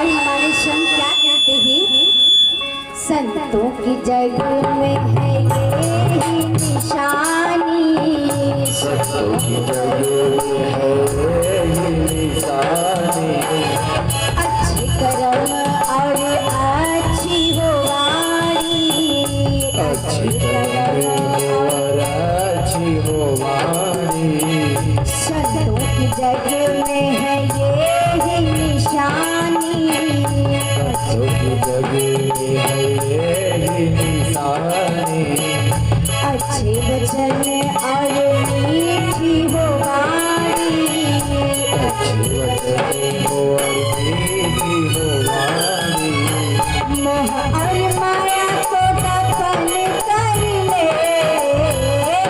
हमारे संत क्या कहते हैं? संतों की जग में है ये निशानी, संतों की जग में है ये निशानी। अच्छे कर्म और अच्छी हो वाणी, अच्छी कर्म और अच्छी हो वाणी। संतों की जग में है ये निशानी, संतों की जग में है ये निशानी। अच्छे वचन और मीठी हो वाणी, अच्छी वचन और मीठी हो वाणी। मोह और माया को दफन कर ले,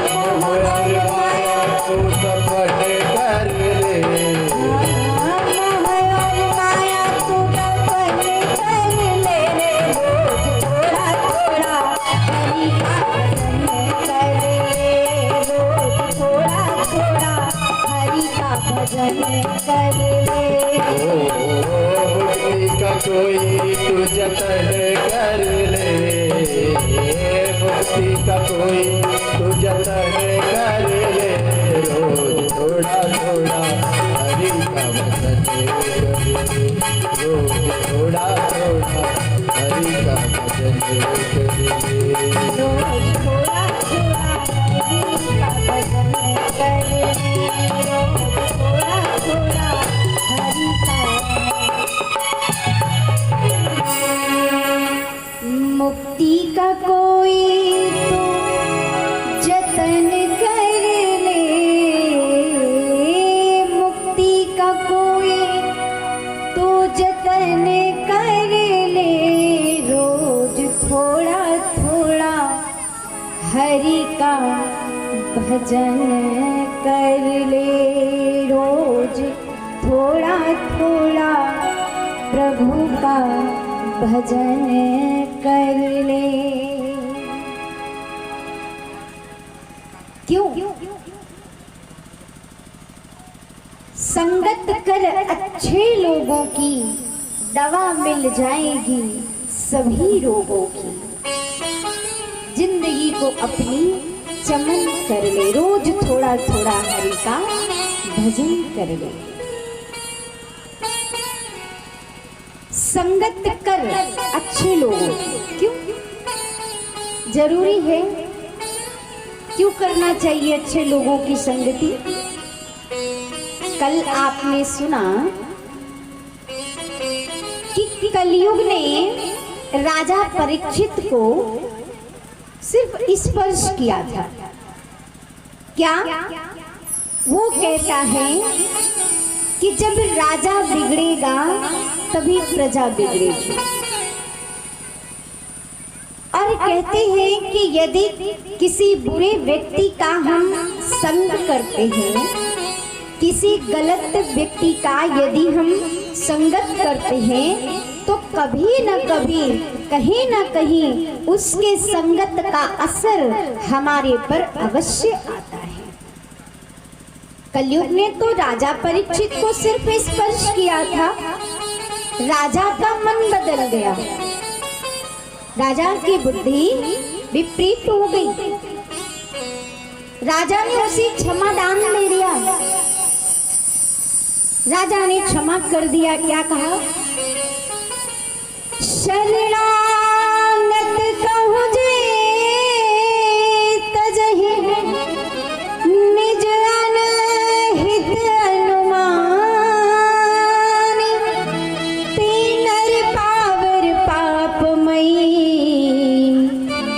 मोह और माया को दफन कर ले। मोह और माया को दफन कर ले। रोज थोड़ा थोड़ा हरि का भजन कर ले, रोज थोड़ा थोड़ा हरि का भजन कर ले। मुक्ति का कोई तू जतन कर ले, मुक्ति का कोई तू जतन कर ले। रोज थोड़ा थोड़ा हरि का भजन कर ले, रोज थोड़ा थोड़ा हरि का भजन कर ले। रोज थोड़ा थोड़ा हरि का भजन कर ले, रोज थोड़ा थोड़ा हरि का। मुक्ति का कोई तो जतन कर ले, मुक्ति का कोई तो जतन कर ले। रोज थोड़ा थोड़ा हरि का भजन कर ले, रोज थोड़ा थोड़ा प्रभु का भजन कर ले। क्यों? संगत कर अच्छे लोगों की, दवा मिल जाएगी सभी रोगों की। जिंदगी को अपनी चमन कर ले, रोज थोड़ा थोड़ा हरि का भजन कर ले। संगत कर अच्छे लोगों की, क्यों जरूरी है? क्यों करना चाहिए अच्छे लोगों की संगति? कल आपने सुना कि कलयुग ने राजा परीक्षित को सिर्फ स्पर्श किया था। क्या वो कहता है कि जब राजा बिगड़ेगा तभी प्रजा बिगड़ेगी, और कहते हैं कि यदि किसी बुरे व्यक्ति का हम संग करते हैं, किसी गलत व्यक्ति का यदि हम संगत करते हैं, तो कभी न कभी कहीं न कहीं उसके संगत का असर हमारे पर अवश्य आता है। कलयुग ने तो राजा परीक्षित को सिर्फ स्पर्श किया था, राजा का मन बदल गया, राजा की बुद्धि विपरीत हो गई। राजा ने उसे क्षमादान दे दिया, राजा ने क्षमा कर दिया। क्या कहा? शरणागत कहूँ जे तजहि निज अनहित अनुमानी, तीनर पावर पापमयी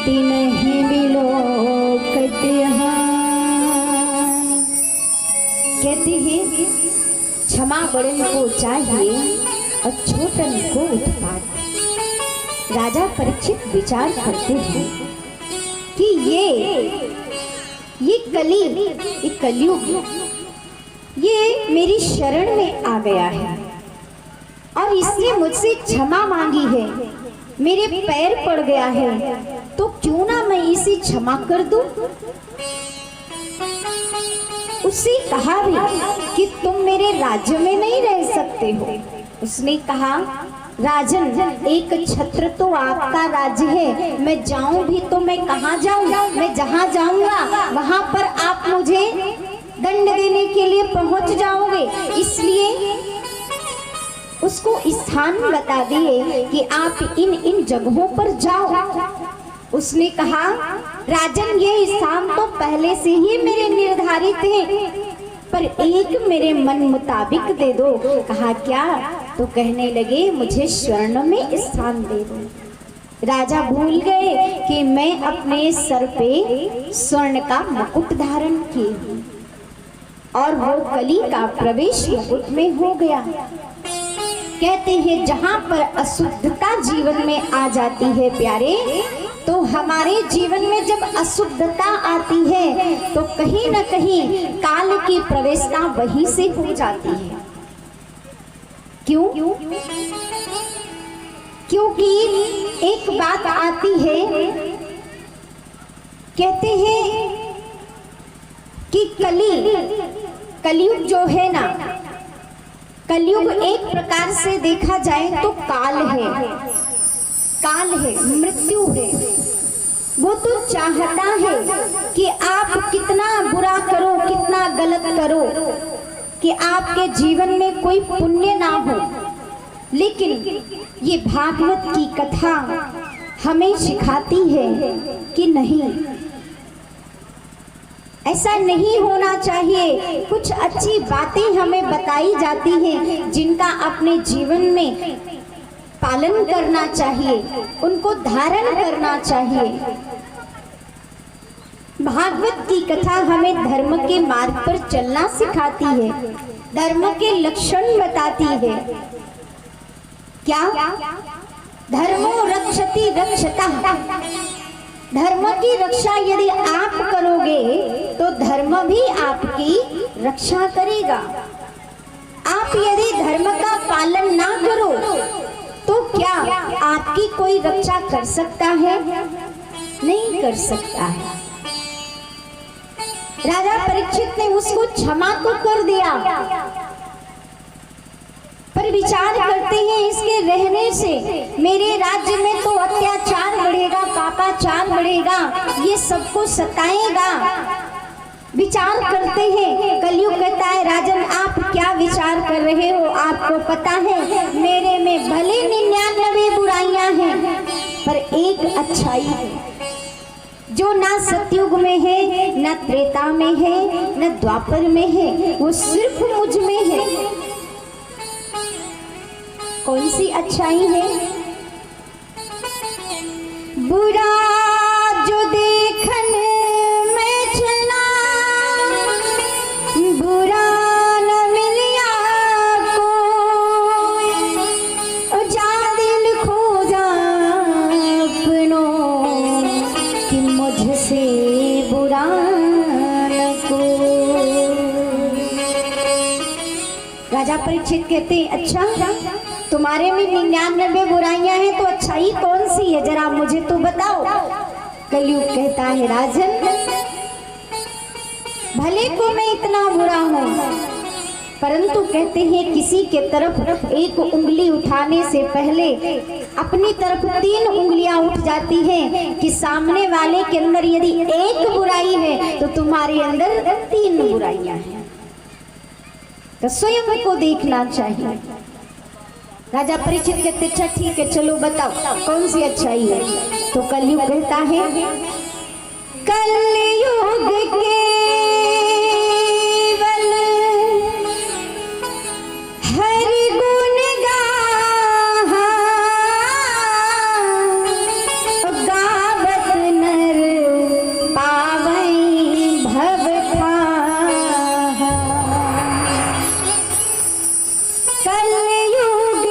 तिनहि बिलोकत हानि। कहते हैं क्षमा बड़न को चाहिए और छोटन को उत्पात। राजा परीक्षित विचार करते हैं कि ये कलयुग ये मेरी शरण में आ गया है, और इसने मुझसे क्षमा मांगी है, मेरे पैर पड़ गया है, तो क्यों ना मैं इसे क्षमा कर दूं। उससे कहा भी कि तुम मेरे राज्य में नहीं रह सकते हो। उसने कहा, राजन, एक छत्र तो आपका राज्य है, मैं जाऊं भी तो मैं कहाँ जाऊं, मैं जहाँ जाऊंगा वहां पर आप मुझे दंड देने के लिए पहुंच जाओगे, इसलिए उसको स्थान बता दिए कि आप इन इन जगहों पर जाओ। उसने कहा, राजन, ये स्थान तो पहले से ही मेरे निर्धारित है, पर एक मेरे मन मुताबिक दे दो। कहा, क्या? तो कहने लगे, मुझे स्वर्ण में स्थान दे दो। राजा भूल गए कि मैं अपने सर पे स्वर्ण का मुकुट धारण किए हूँ, और वो कली का प्रवेश मुकुट में हो गया। कहते हैं, जहाँ पर अशुद्धता जीवन में आ जाती है प्यारे, तो हमारे जीवन में जब अशुद्धता आती है तो कहीं न कहीं काल की प्रवेशता वहीं से हो जाती है। क्यों? क्योंकि एक बात आती है, कहते हैं कि कलयुग जो है ना, कलयुग एक प्रकार से देखा जाए तो काल है, मृत्यु है। वो तो चाहता है कि आप कितना बुरा करो, कितना गलत करो, कि आपके जीवन में कोई पुण्य ना हो। लेकिन ये भागवत की कथा हमें सिखाती है कि नहीं, ऐसा नहीं होना चाहिए। कुछ अच्छी बातें हमें बताई जाती हैं जिनका अपने जीवन में पालन करना चाहिए, उनको धारण करना चाहिए। भागवत की कथा हमें धर्म के मार्ग पर चलना सिखाती है, धर्म के लक्षण बताती है। क्या? धर्मो रक्षति रक्षतः। धर्म की रक्षा यदि आप करोगे तो धर्म भी आपकी रक्षा करेगा। आप यदि धर्म का पालन ना करो तो क्या आपकी कोई रक्षा कर सकता है? नहीं कर सकता है। राजा परीक्षित ने उसको क्षमा तो कर दिया, पर विचार करते हैं इसके रहने से मेरे राज्य में तो अत्याचार बढ़ेगा, पापाचार बढ़ेगा, ये सबको सताएगा। विचार करते हैं। कलयुग कहता है, राजन आप क्या विचार कर रहे हो? आपको पता है मेरे में भले 99 बुराइयां हैं पर एक अच्छाई है, जो ना सतयुग में है, न त्रेता में है, न द्वापर में है, वो सिर्फ मुझ में है। कौन सी अच्छाई है? बुरा जो देखन में चला, बुरा न मिलिया को, जा दिल खो जा अपनो, कि मुझसे बुरा न को। राजा परीक्षित कहते हैं, अच्छा तुम्हारे में 99 बुराइयां हैं तो अच्छाई कौन सी है, जरा मुझे तो बताओ। कलयुग कहता है, राजन भले को मैं इतना बुरा हूं, परंतु कहते हैं किसी के तरफ एक उंगली उठाने से पहले अपनी तरफ 3 उंगलियां उठ जाती हैं, कि सामने वाले के अंदर यदि एक बुराई है तो तुम्हारे अंदर 3 बुराइयां हैं। तो स्वयं को देखना चाहिए। राजा परीक्षित कहते, अच्छा ठीक है, चलो बताओ कौन सी अच्छाई है। तो कलयुग कहता है, कलयुग केवल हरि गुण गावत नर पावई भव ठाहा। कलयुग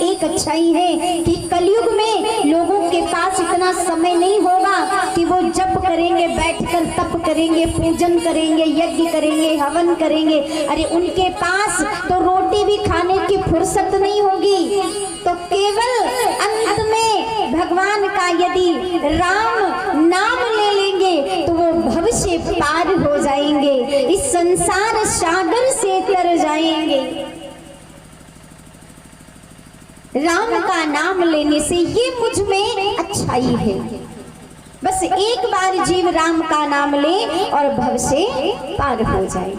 एक अच्छाई है कि कलयुग में लोगों के पास इतना समय नहीं होगा कि वो जप करेंगे, बैठकर तप करेंगे, पूजन करेंगे, यज्ञ करेंगे, हवन करेंगे। अरे उनके पास तो रोटी भी खाने की फुर्सत नहीं होगी। तो केवल अंत में भगवान का यदि राम नाम ले लेंगे तो वो भविष्य पार हो जाएंगे, इस संसार सागर से तर जाएंगे। राम का नाम लेने से ये मुझ में अच्छाई है। बस एक बार जीव राम का नाम ले और भव से पार हो जाए।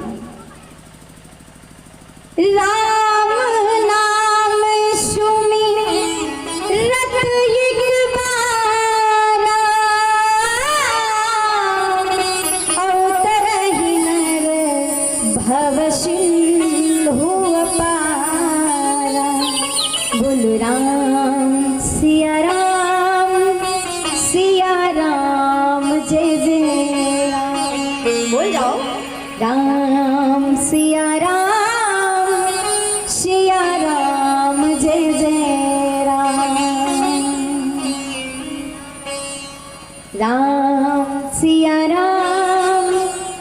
राम नाम सुमिरत एक बारा, अवतरहि नर भव सिंधु अपारा। बोलो राम सिया राम, सिया राम जय जय राम। बोल जाओ राम सिया राम, सिया राम जय जय राम। राम सिया राम,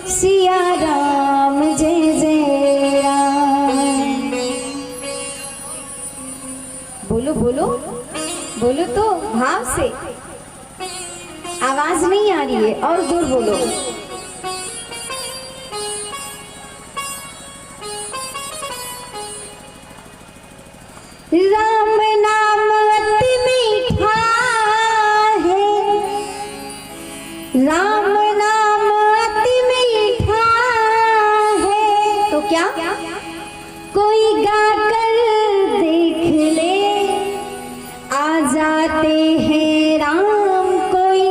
सिया राम जय जय राम। बोलो बोलो बोलो तो भाव से, आवाज नहीं आ रही है, और जोर बोलो। राम नाम अति मीठा है, राम नाम अति मीठा है। तो क्या कोई गाकर देख ले, आ जाते हैं राम, कोई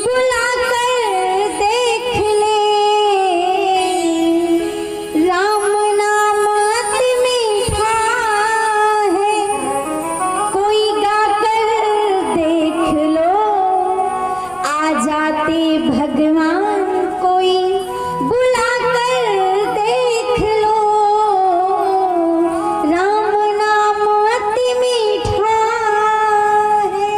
बुलाकर देख ले। राम नाम अति मीठा है, कोई गाकर देख लो, आ जाते भगवान, कोई बुलाकर देख लो। राम नाम अति मीठा है।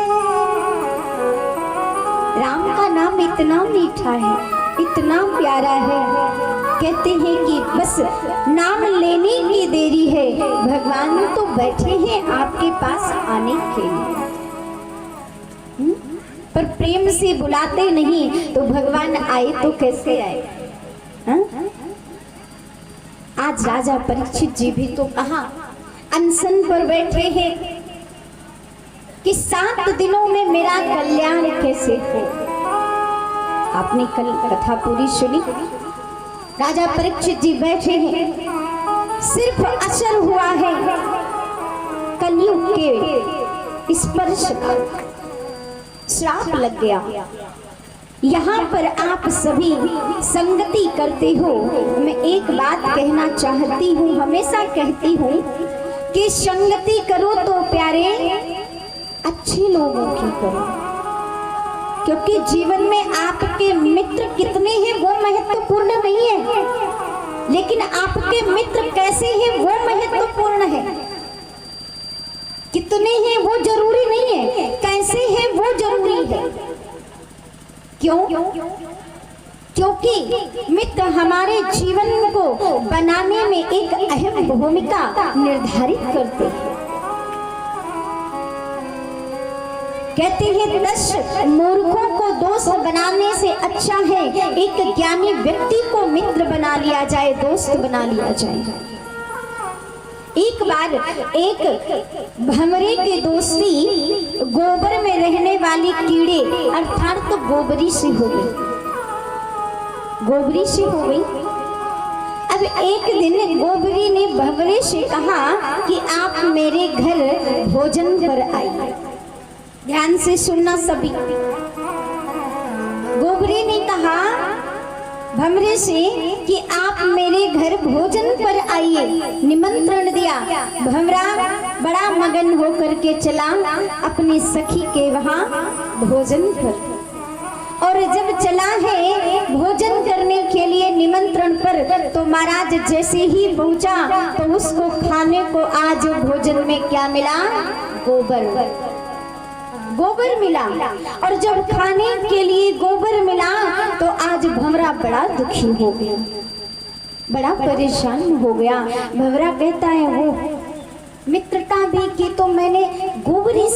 राम का नाम इतना मीठा है, इतना प्यारा है, कहते हैं कि बस नाम लेने की देरी है, भगवान तो बैठे हैं आपके पास आने के लिए। पर प्रेम से बुलाते नहीं तो भगवान आए तो कैसे आए? हाँ? आज राजा परीक्षित जी भी तो कहा अनशन पर बैठे हैं कि 7 दिनों में मेरा कल्याण कैसे हो। आपने कल कथा पूरी सुनी। राजा परीक्षित जी बैठे हैं, सिर्फ असर हुआ है कलयुग के स्पर्श का, श्राप लग गया। यहाँ पर आप सभी संगति करते हो। मैं एक बात कहना चाहती हूँ, हमेशा कहती हूँ कि संगति करो तो प्यारे अच्छे लोगों की करो, क्योंकि जीवन में आपके मित्र कितने हैं वो महत्वपूर्ण नहीं है, लेकिन आपके मित्र कैसे हैं वो महत्वपूर्ण है। कितने हैं वो जरूरी नहीं है, कैसे हैं वो जरूरी है। क्यों? क्योंकि मित्र हमारे जीवन को बनाने में एक अहम भूमिका निर्धारित करते हैं। कहते हैं 10 मूर्खों को दोस्त बनाने से अच्छा है एक ज्ञानी व्यक्ति को मित्र बना लिया जाए, दोस्त बना लिया जाए। एक बार एक भंवरे की दोस्ती गोबर में रहने वाली कीड़े अर्थात तो गोबरी से हो गई, गोबरी से हो गई। अब एक दिन गोबरी ने भंवरे से कहा कि आप मेरे घर भोजन पर आइए। ध्यान से सुनना सभी। गोबरी ने कहा भंवरे से कि आप मेरे घर भोजन पर आइए, निमंत्रण दिया। भंवरा बड़ा मगन होकर के चला अपनी सखी के वहां भोजन पर, और जब चला है भोजन करने के लिए निमंत्रण पर, तो महाराज जैसे ही पहुंचा तो उसको खाने को आज भोजन में क्या मिला? गोबर, गोबर मिला। और जब खाने के लिए गोबर मिला तो आज भंवरा बड़ा दुखी हो गया, बड़ा परेशान हो गया। भंवरा कहता है वो मित्रता भी की तो मैंने गोबरी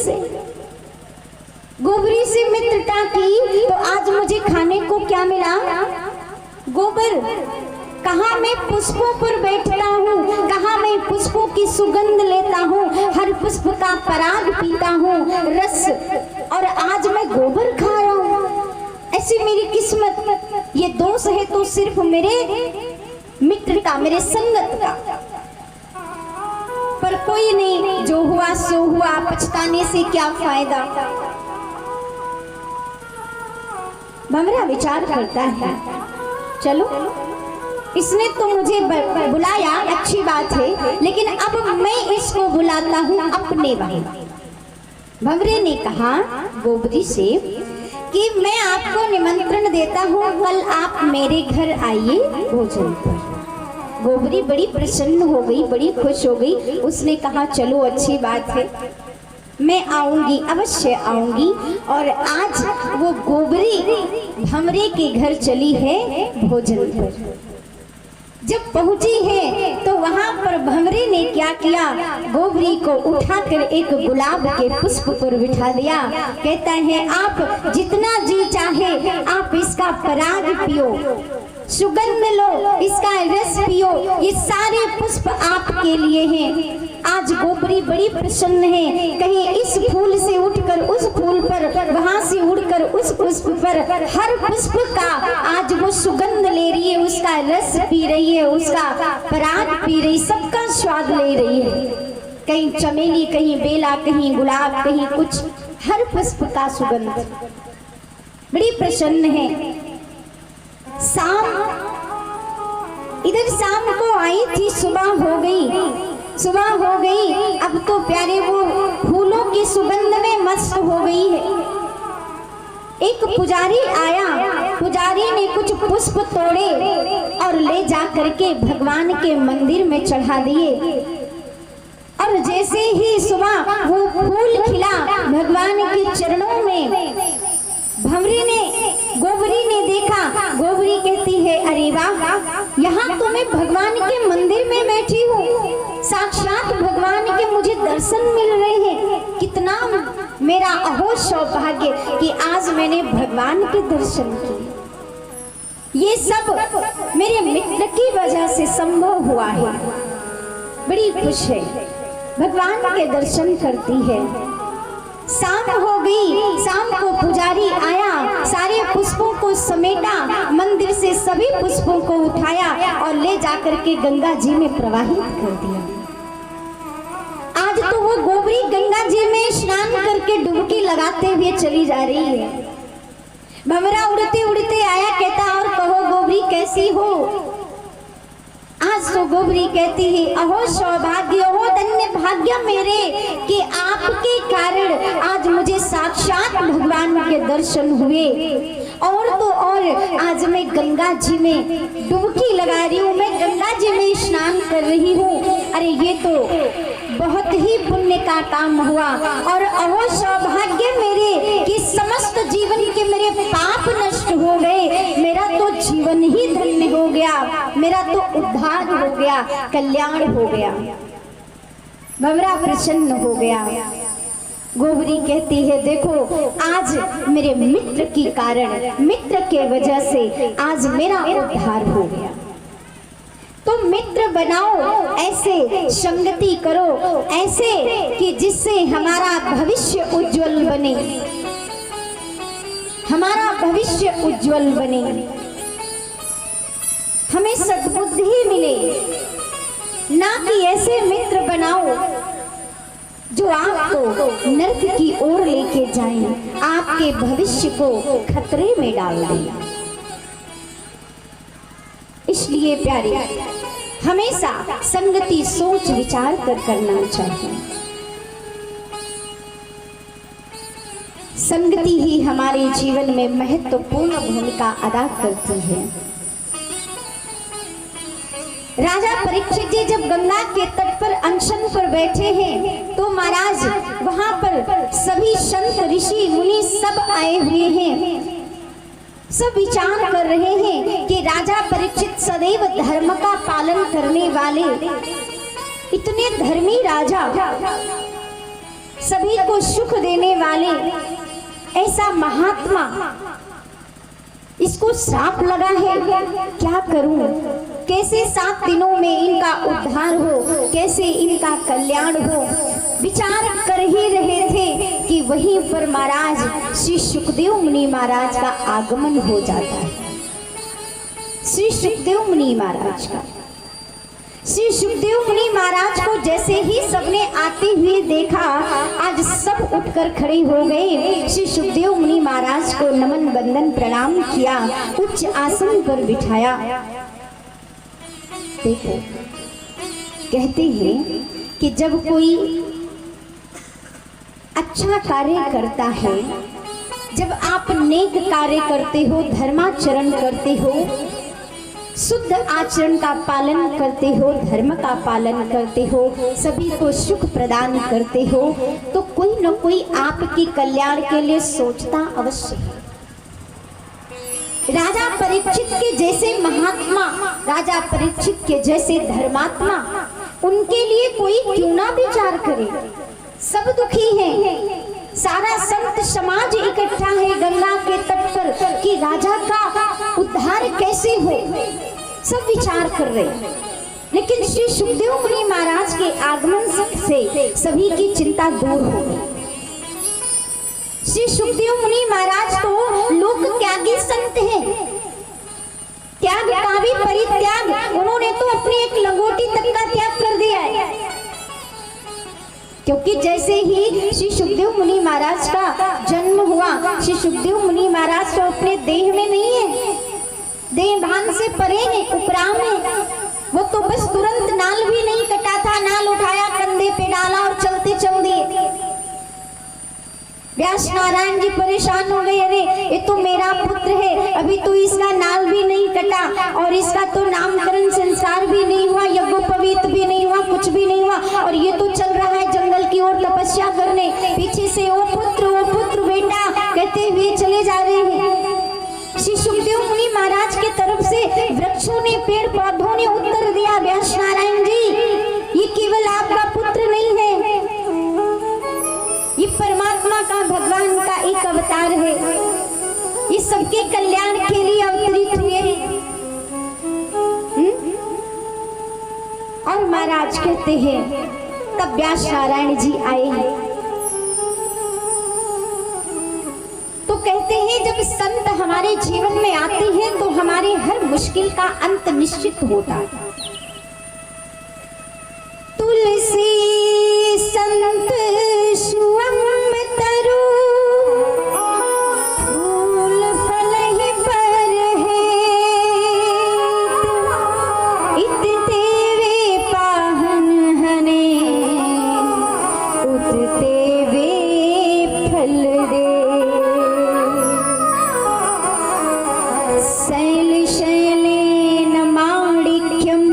से मित्रता की, तो आज मुझे खाने को क्या मिला? गोबर। कहाँ मैं पुष्पों पर बैठता हूँ, कहाँ मैं पुष्पों की सुगंध लेता हूँ, हर पुष्प का पराग पीता हूँ, रस, और आज मैं गोबर खा रहा हूँ। ऐसी मेरी किस्मत। ये दोष है तो सिर्फ मेरे मित्र का, मेरे संगत का। पर कोई नहीं, जो हुआ सो हुआ, पछताने से क्या फायदा। भंवरा विचार करता है, चलो इसने तो मुझे बुलाया, अच्छी बात है, लेकिन अब मैं इसको बुलाता हूँ अपने वहीं। भंवरे ने कहा गोबरी से कि मैं आपको निमंत्रण देता हूँ, कल आप मेरे घर आइए भोजन पर। गोबरी बड़ी प्रसन्न हो गई, बड़ी खुश हो गई। उसने कहा चलो अच्छी बात है, मैं आऊंगी, अवश्य आऊंगी। और आज वो गोबरी भंवरे के घर चली है भोजन पर। जब पहुंची है तो वहां पर भंवरे ने क्या किया? गोबरी को उठाकर एक गुलाब के पुष्प पर बिठा दिया। कहता है आप जितना जी चाहे आप इसका पराग पियो, सुगंध लो, इसका रस पियो, ये सारे पुष्प आपके लिए हैं। आज गोबरी बड़ी प्रसन्न है, कहीं इस फूल से उठकर उस फूल पर, वहां से उड़कर उस पुष्प पर, हर पुष्प का आज वो सुगंध ले रही है, उसका रस पी रही है, उसका पराग पी रही, सबका स्वाद ले रही है। कहीं चमेली, कहीं बेला, कहीं गुलाब, कहीं कुछ, हर पुष्प का सुगंध। बड़ी प्रसन्न है। शाम, इधर शाम को आई थी, सुबह हो गई, सुबह हो गई। अब तो प्यारे वो फूलों की सुगंध में मस्त हो गई है। एक पुजारी आया, पुजारी ने कुछ पुष्प तोड़े और ले जा करके भगवान के मंदिर में चढ़ा दिए। और जैसे ही सुबह वो फूल खिला भगवान के चरणों में, भंवरी ने, गोबरी ने देखा। गोबरी कहती है अरे वाह, यहाँ तो मैं भगवान के मंदिर में बैठी हूँ, साक्षात भगवान के मुझे दर्शन मिल रहे हैं। कितना मेरा अहो सौभाग्य कि आज मैंने भगवान के दर्शन किए। ये सब मेरे मित्र की वजह से संभव हुआ है। बड़ी खुश है, भगवान के दर्शन करती है। शाम हो गई, शाम को पुजारी आया, सारे पुष्पों को समेटा, मंदिर से सभी पुष्पों को उठाया और ले जाकर के गंगा जी में प्रवाहित कर दिया। आज तो वो गोबरी गंगा जी में स्नान करके डुबकी लगाते हुए चली जा रही है। भंवरा उड़ते उड़ते आया, कहता और कहो गोबरी कैसी हो? आज तो गोबरी कहती है अहो सौभाग्य, हो धन्य भाग्य मेरे कि आपके कारण आज मुझे साक्षात भगवान के दर्शन हुए। और तो और आज मैं गंगा जी में डुबकी लगा रही हूँ, मैं गंगा जी में स्नान कर रही हूँ। अरे ये तो बहुत ही पुण्य का काम हुआ। और अहो सौभाग्य मेरे कि समस्त जीवन के मेरे पाप नष्ट हो गए, मेरा तो जीवन ही धन्य हो गया, मेरा तो उद्धार हो गया, कल्याण हो गया। भंवरा प्रसन्न हो गया। गोबरी कहती है देखो आज मेरे मित्र के कारण, मित्र के वजह से आज मेरा उद्धार हो गया। तो मित्र बनाओ, ऐसे संगति करो, ऐसे कि जिससे हमारा भविष्य उज्जवल बने, हमारा भविष्य उज्जवल बने, हमें सद्बुद्धि मिले। ना कि ऐसे मित्र बनाओ जो आपको नर्क की ओर लेके जाएं, आपके भविष्य को खतरे में डाल दें। इसलिए प्यारे, हमेशा संगति सोच विचार कर करना चाहिए। संगति ही हमारे जीवन में महत्वपूर्ण भूमिका अदा करती है। राजा परीक्षित जी जब गंगा के तट पर अनशन पर बैठे हैं तो महाराज वहां पर सभी संत ऋषि मुनि सब आए हुए हैं। सब विचार कर रहे हैं कि राजा परीक्षित सदैव धर्म का पालन करने वाले इतने धर्मी राजा, सभी को सुख देने वाले ऐसा महात्मा, इसको श्राप लगा है, क्या करूं? कैसे 7 दिनों में इनका उद्धार हो, कैसे इनका कल्याण हो? विचार कर ही रहे थे कि वहीं पर महाराज श्री सुखदेव मुनि महाराज का आगमन हो जाता है। श्री सुखदेव मुनि महाराज का, श्री सुखदेव मुनि महाराज को जैसे ही सबने आते हुए देखा, आज सब उठकर खड़े हो गए। श्री सुखदेव मुनि महाराज को नमन वंदन प्रणाम किया, उच्च आसन पर बिठाया। देखो, कहते हैं कि जब कोई अच्छा कार्य करता है, जब आप नेक कार्य करते हो, धर्माचरण करते हो, शुद्ध आचरण का पालन करते हो, धर्म का पालन करते हो, सभी को सुख प्रदान करते हो, तो कोई न कोई आपकी कल्याण के लिए सोचता अवश्य है। राजा परीक्षित के जैसे महात्मा, राजा परीक्षित के जैसे धर्मात्मा, उनके लिए कोई क्यों ना विचार करे? सब दुखी हैं, सारा संत समाज इकट्ठा है गंगा के तट पर कि राजा का उद्धार कैसे हो, सब विचार कर रहे हैं। लेकिन श्री सुखदेव मुनि महाराज के आगमन से सभी की चिंता दूर हो गई। श्री सुखदेव मुनि महाराज तो लोक त्यागी संत हैं, त्याग का भी परित्याग, उन्होंने तो अपनी एक लंगोटी तक का त्याग कर दिया है। क्योंकि जैसे ही श्री सुखदेव मुनि महाराज का जन्म हुआ, श्री सुखदेव मुनि महाराज तो अपने देह में नहीं है, देह भान से परे है, उपराम है। वो तो बस तुरंत नाल भी नहीं कटा था, नाल उठाया, कंधे पे डाला और चलते चल दिए। व्यास नारायण जी परेशान हो गए, अरे ये तो मेरा पुत्र है, अभी तो इसका नाल भी नहीं कटा और इसका तो नामकरण संस्कार भी नहीं हुआ, यज्ञोपवीत भी नहीं हुआ, कुछ भी नहीं हुआ, और ये तो चल रहा है जंगल की ओर तपस्या करने। पीछे से ओ पुत्र बेटा कहते हुए चले जा रहे हैं। श्री सुखदेव मुनि महाराज के तरफ से वृक्षों ने, पेड़ पौधों ने उत्तर दिया, व्यास नारायण जी ये केवल आपका पुत्र नहीं है, ये परमात्मा का, भगवान का एक अवतार है, ये सबके कल्याण के लिए अवतरित हुए। और महाराज कहते हैं तब व्यास नारायण जी आए तो कहते हैं जब संत हमारे जीवन में आते हैं तो हमारे हर मुश्किल का अंत निश्चित होता है। तुलसी संत सुअम्ब तरु फूल फलहि बरहे, इत तेवे पाहन हने, उत तेवे फल दे। शैल शैलेन माणिक्यम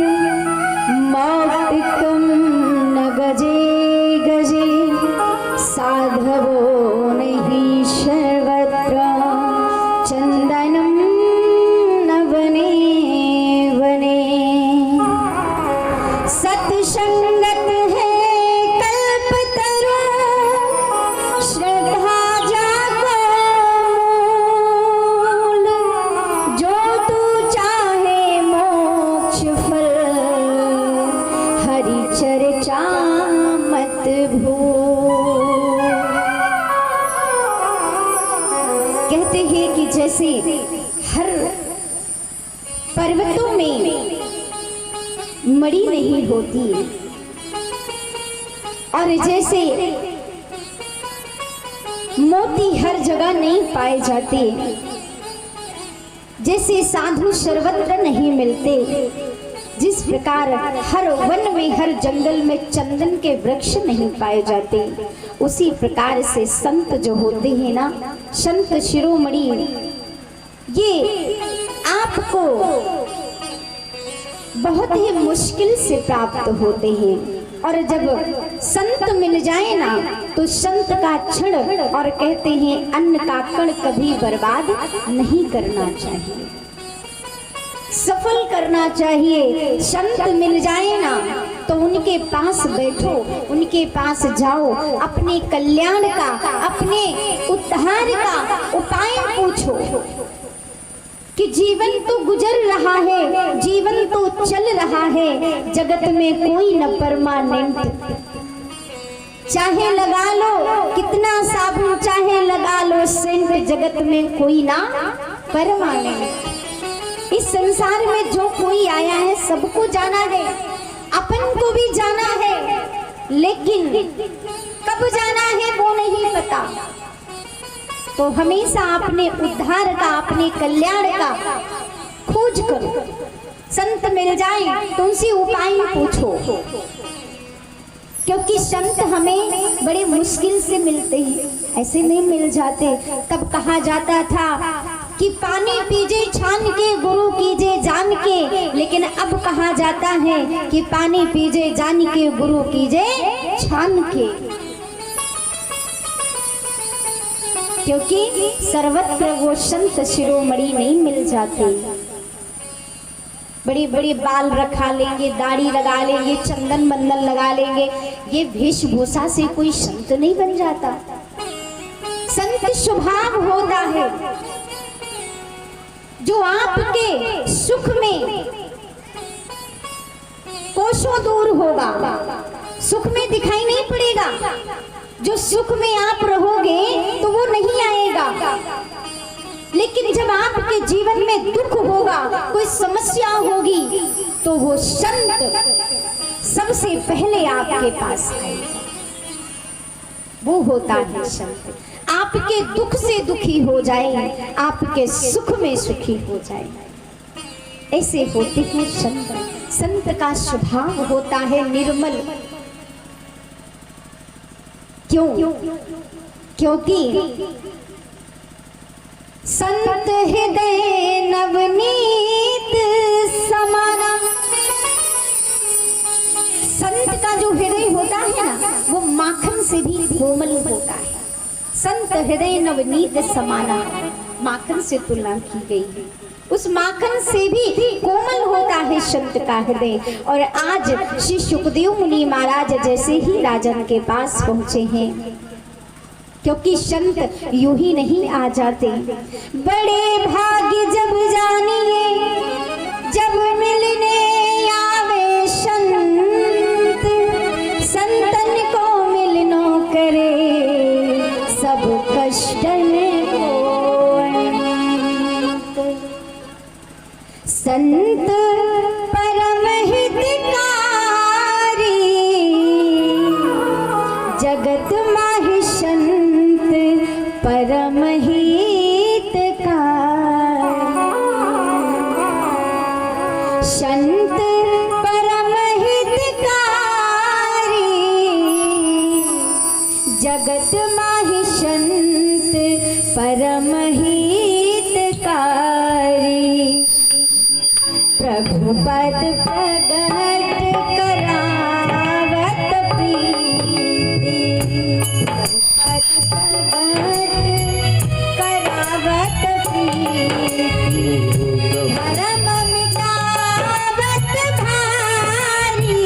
मौक्तिकम न गजे गजे, साधवो नहि सर्वत्र चंदनम न वने वने। सत्संगत है कल्पतरु, श्रद्धा जाको मूल, जो तू चाहे मोक्ष फल, हरि चर्चा मत भूल। कहते हैं कि जैसे हर पर्वतों में मणि नहीं होती और जैसे मोती हर जगह नहीं पाए जाते, जैसे साधु सर्वत्र नहीं मिलते, जिस प्रकार हर वन में, हर जंगल में चंदन के वृक्ष नहीं पाए जाते, उसी प्रकार से संत जो होते हैं ना, संत शिरोमणि, ये आपको बहुत ही मुश्किल से प्राप्त होते हैं। और जब संत मिल जाए ना, तो संत का क्षण, और कहते हैं अन्न का कण कभी बर्बाद नहीं करना चाहिए, सफल करना चाहिए। संत मिल जाए ना, तो उनके पास बैठो, उनके पास जाओ, अपने कल्याण का, अपने उद्धार का उपाय पूछो कि जीवन तो गुजर रहा है, जीवन तो चल रहा है, जगत में कोई न परमानेंट, चाहे लगा लो कितना साबुन, चाहे लगा लो सेंट, जगत में कोई ना परमानेंट। इस संसार में जो कोई आया है सबको जाना है, अपन को भी जाना है, लेकिन कब जाना है वो नहीं पता। तो हमेशा अपने उद्धार का, अपने कल्याण का खोज करो। संत मिल जाए तो उनसे उपाय पूछो, क्योंकि संत हमें बड़े मुश्किल से मिलते हैं, ऐसे नहीं मिल जाते। तब कहा जाता था कि पानी पीजे छान के, गुरु कीजे जान के, लेकिन अब कहा जाता है कि पानी पीजे जान के, गुरु कीजे छान के, क्योंकि सर्वत्र वो संत शिरोमणि नहीं मिल जाते। बड़ी बड़ी बाल रखा लेंगे, दाढ़ी लगा लेंगे, चंदन बंदन लगा लेंगे, ये वेशभूषा से कोई संत नहीं बन जाता। संत स्वभाव होता है जो आपके सुख में कोसों दूर होगा, सुख में दिखाई नहीं पड़ेगा। जो सुख में आप रहोगे तो वो नहीं आएगा, लेकिन जब आपके जीवन में दुख होगा, कोई समस्या होगी, तो वो संत सबसे पहले आपके पास आएगा। वो होता है संत। आपके दुख से दुखी हो जाए, आपके सुख में सुखी हो जाए, ऐसे होते हैं संत। संत का स्वभाव होता है निर्मल। क्यों? क्योंकि संत हृदय नवनीत समाना। संत का जो हृदय होता है ना, वो माखन से भी कोमल होता है। संत हृदय नवनीत समाना, माखन से तुलना की गई है। उस माखन से भी कोमल होता है संत का हृदय। और आज श्री सुखदेव मुनि महाराज जैसे ही राजन के पास पहुंचे हैं, क्योंकि संत यूं ही नहीं आ जाते। बड़े भाग्य जब जानिए, जब मिलने आवे संत, संतन को मिलनो करे, सब कष्टन को अंत। संत परम हितकारी, जगत माहि संत परम हितकारी। संत परम हितकारी, जगत माहि संत परम हितकारी। प्रभु पद प्रगट करावत प्रीति, प्रभु पद प्रगट करावत प्रीति। धर्म मिटावत भारी,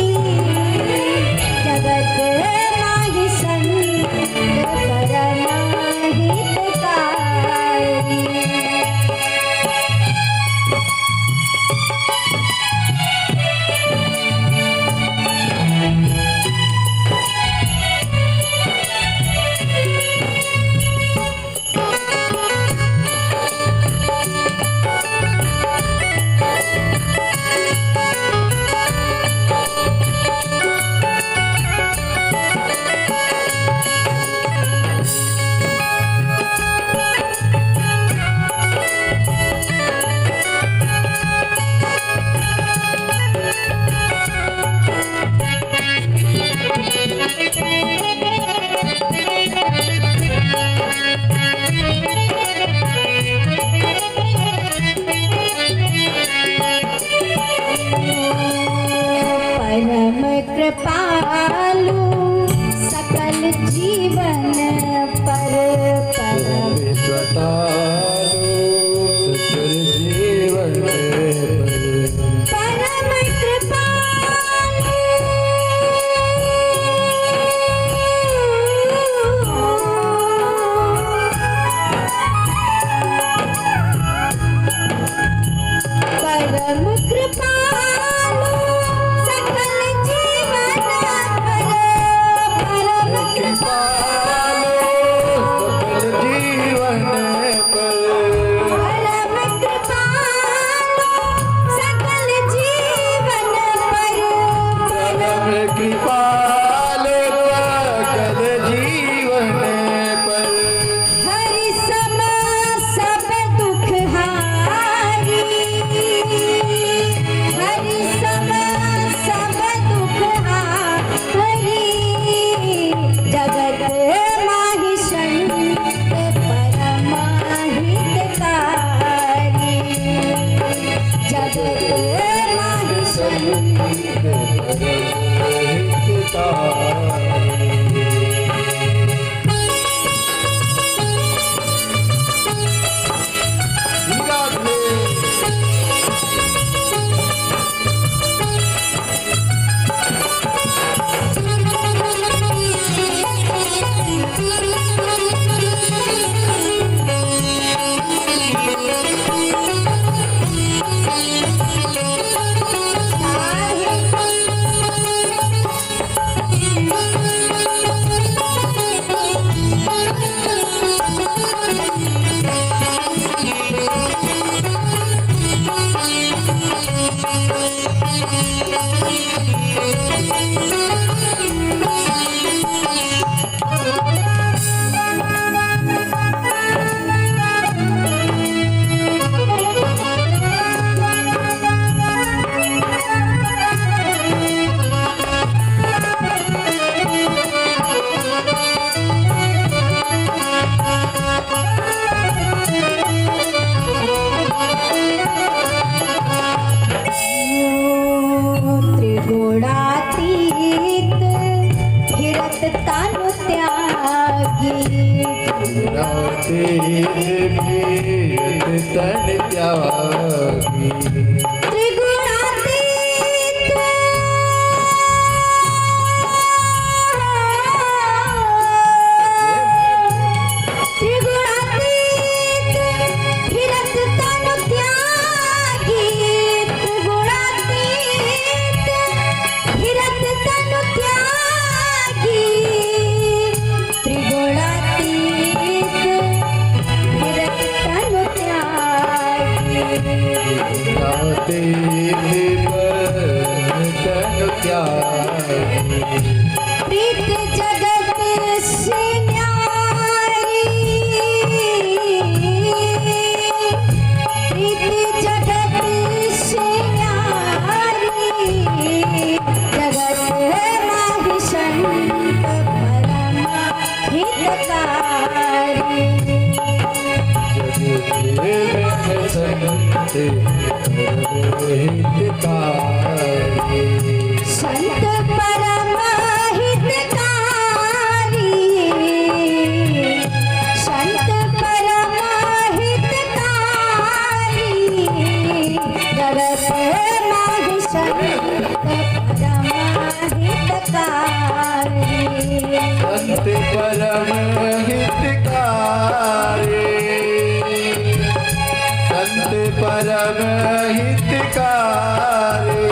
जगत माहि संत परम हितकारी। पर परम विश्वतारो सचर जीवन पर परम कृपालु परम कृपालु सकल जीवन पर परम कृपालो सकल जीवन पर परम कृपालु सकल जीवन पर परम कृपालो सकल जीवन पर हरि सम सब दुख हारी हरि सम सब दुख हारी जगत माहि संत परम हितकारी जगत माहि संत त्रिगुणातीत फिरत तानु त्यागी तन त्यागी त्रिगुणातीत त्रिगुणातीत फिरत तानु त्यागी त्रिगुणातीत फिरत तानु त्यागी त्रिगुणातीत फिरत तानु त्यागी तन त्यागी प्रीत जगत से न्यारी प्रीत जगत से न्यारी जगत माहि संत परम हितकारी संत परम हितकारी संत परम हितकारी जगत माहि संत परम हितकारी संत परम हितकारी संत परम हितकारी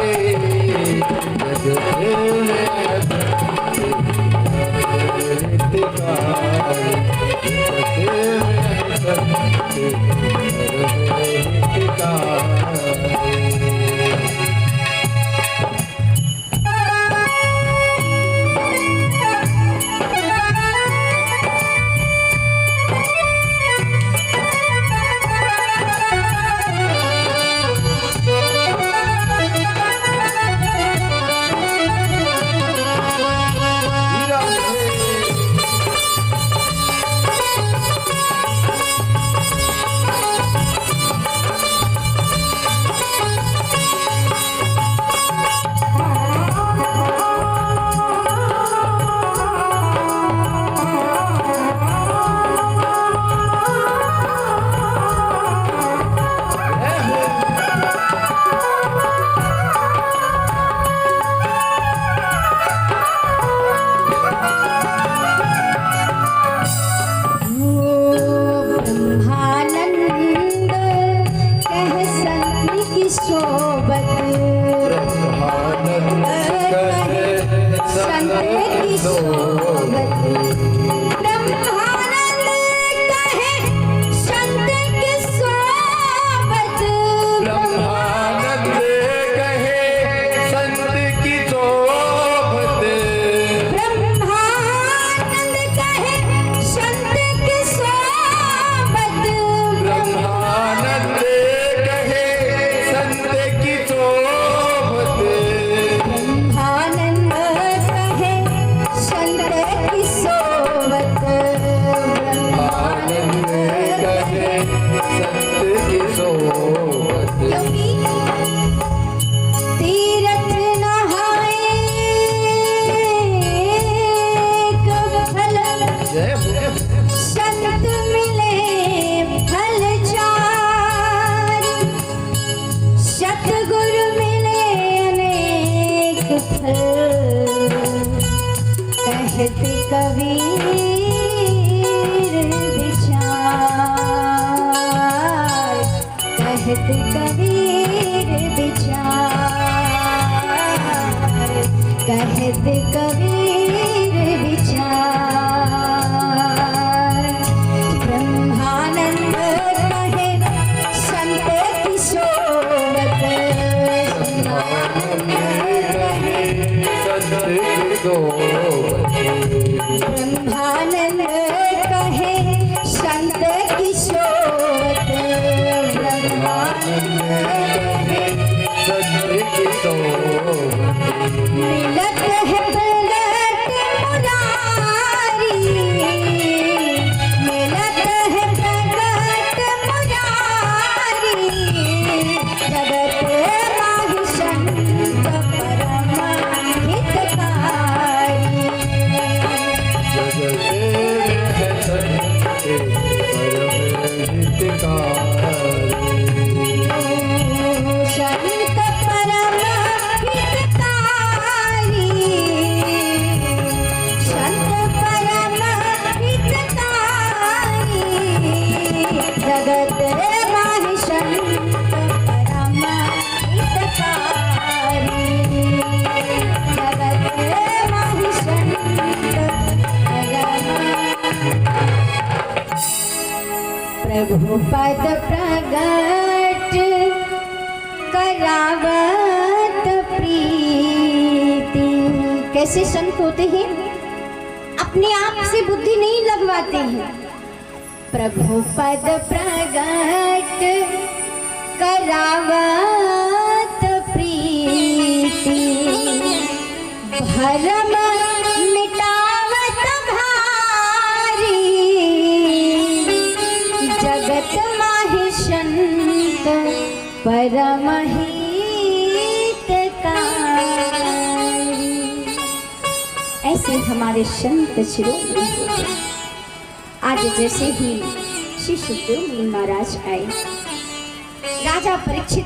हितकारी। संत परम हितकारी, संत परम हितकारी, जगत माहि संत परम हितकारी, जगत माहि संत परम। प्रभु पद प्रगट करावत प्रीति। कैसे संत होते हैं? अपने आप से बुद्धि नहीं लगवाते हैं। प्रभु पद प्रगट करावत प्रीति, भरम मिटावत भारी, जगत माहि संत परम हितकारी। ऐसे हमारे संत शिरोमणि होते। आज जैसे ही श्री सुखदेव मुनि महाराज आए, राजा परीक्षित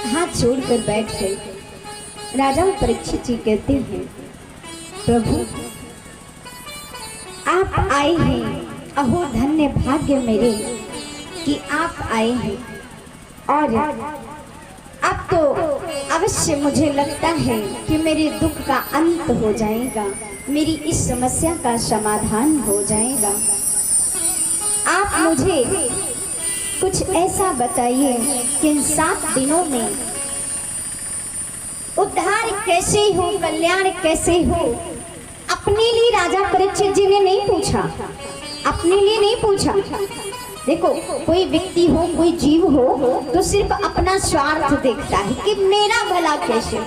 हाथ जोड़कर बैठ गए। राजा परीक्षित जी कहते हैं, प्रभु आप आए हैं, अहो धन्य भाग्य मेरे कि आप आए हैं। और अब तो अवश्य मुझे लगता है कि मेरे दुख का अंत हो जाएगा, मेरी इस समस्या का समाधान हो जाएगा। आप मुझे कुछ ऐसा बताइए कि इन 7 दिनों में उद्धार कैसे हो, कल्याण कैसे हो। अपने लिए राजा परीक्षित जी ने नहीं पूछा, अपने लिए नहीं पूछा। देखो, कोई व्यक्ति हो, कोई जीव हो तो सिर्फ अपना स्वार्थ देखता है कि मेरा भला कैसे।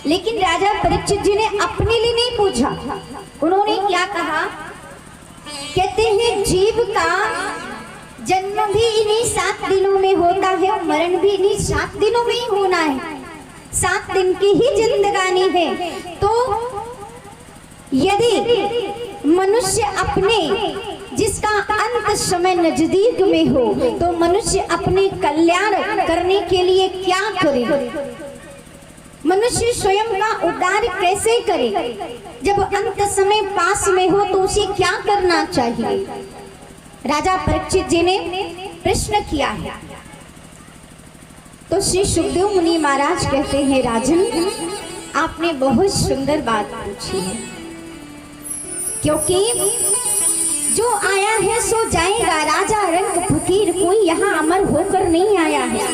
लेकिन राजा परीक्षित जी ने अपने लिए नहीं पूछा। उन्होंने क्या कहा? कहते हैं जीव का जन्म भी इन्हीं 7 दिनों में होता है, मरण भी इन्हीं 7 दिनों में ही होना है। 7 दिन की ही जिंदगानी है। तो यदि मनुष्य अपने, जिसका अंत समय नजदीक में हो, तो मनुष्य अपने कल्याण करने के लिए क्या करे? मनुष्य स्वयं का उद्धार कैसे करे? जब अंत समय पास में हो तो उसे क्या करना चाहिए? राजा परीक्षित जी ने प्रश्न किया है। तो श्री सुखदेव मुनि महाराज कहते हैं, राजन आपने बहुत सुंदर बात पूछी है, क्योंकि जो आया है सो जाएगा। राजा रंग फकीर कोई यहाँ अमर होकर नहीं आया है,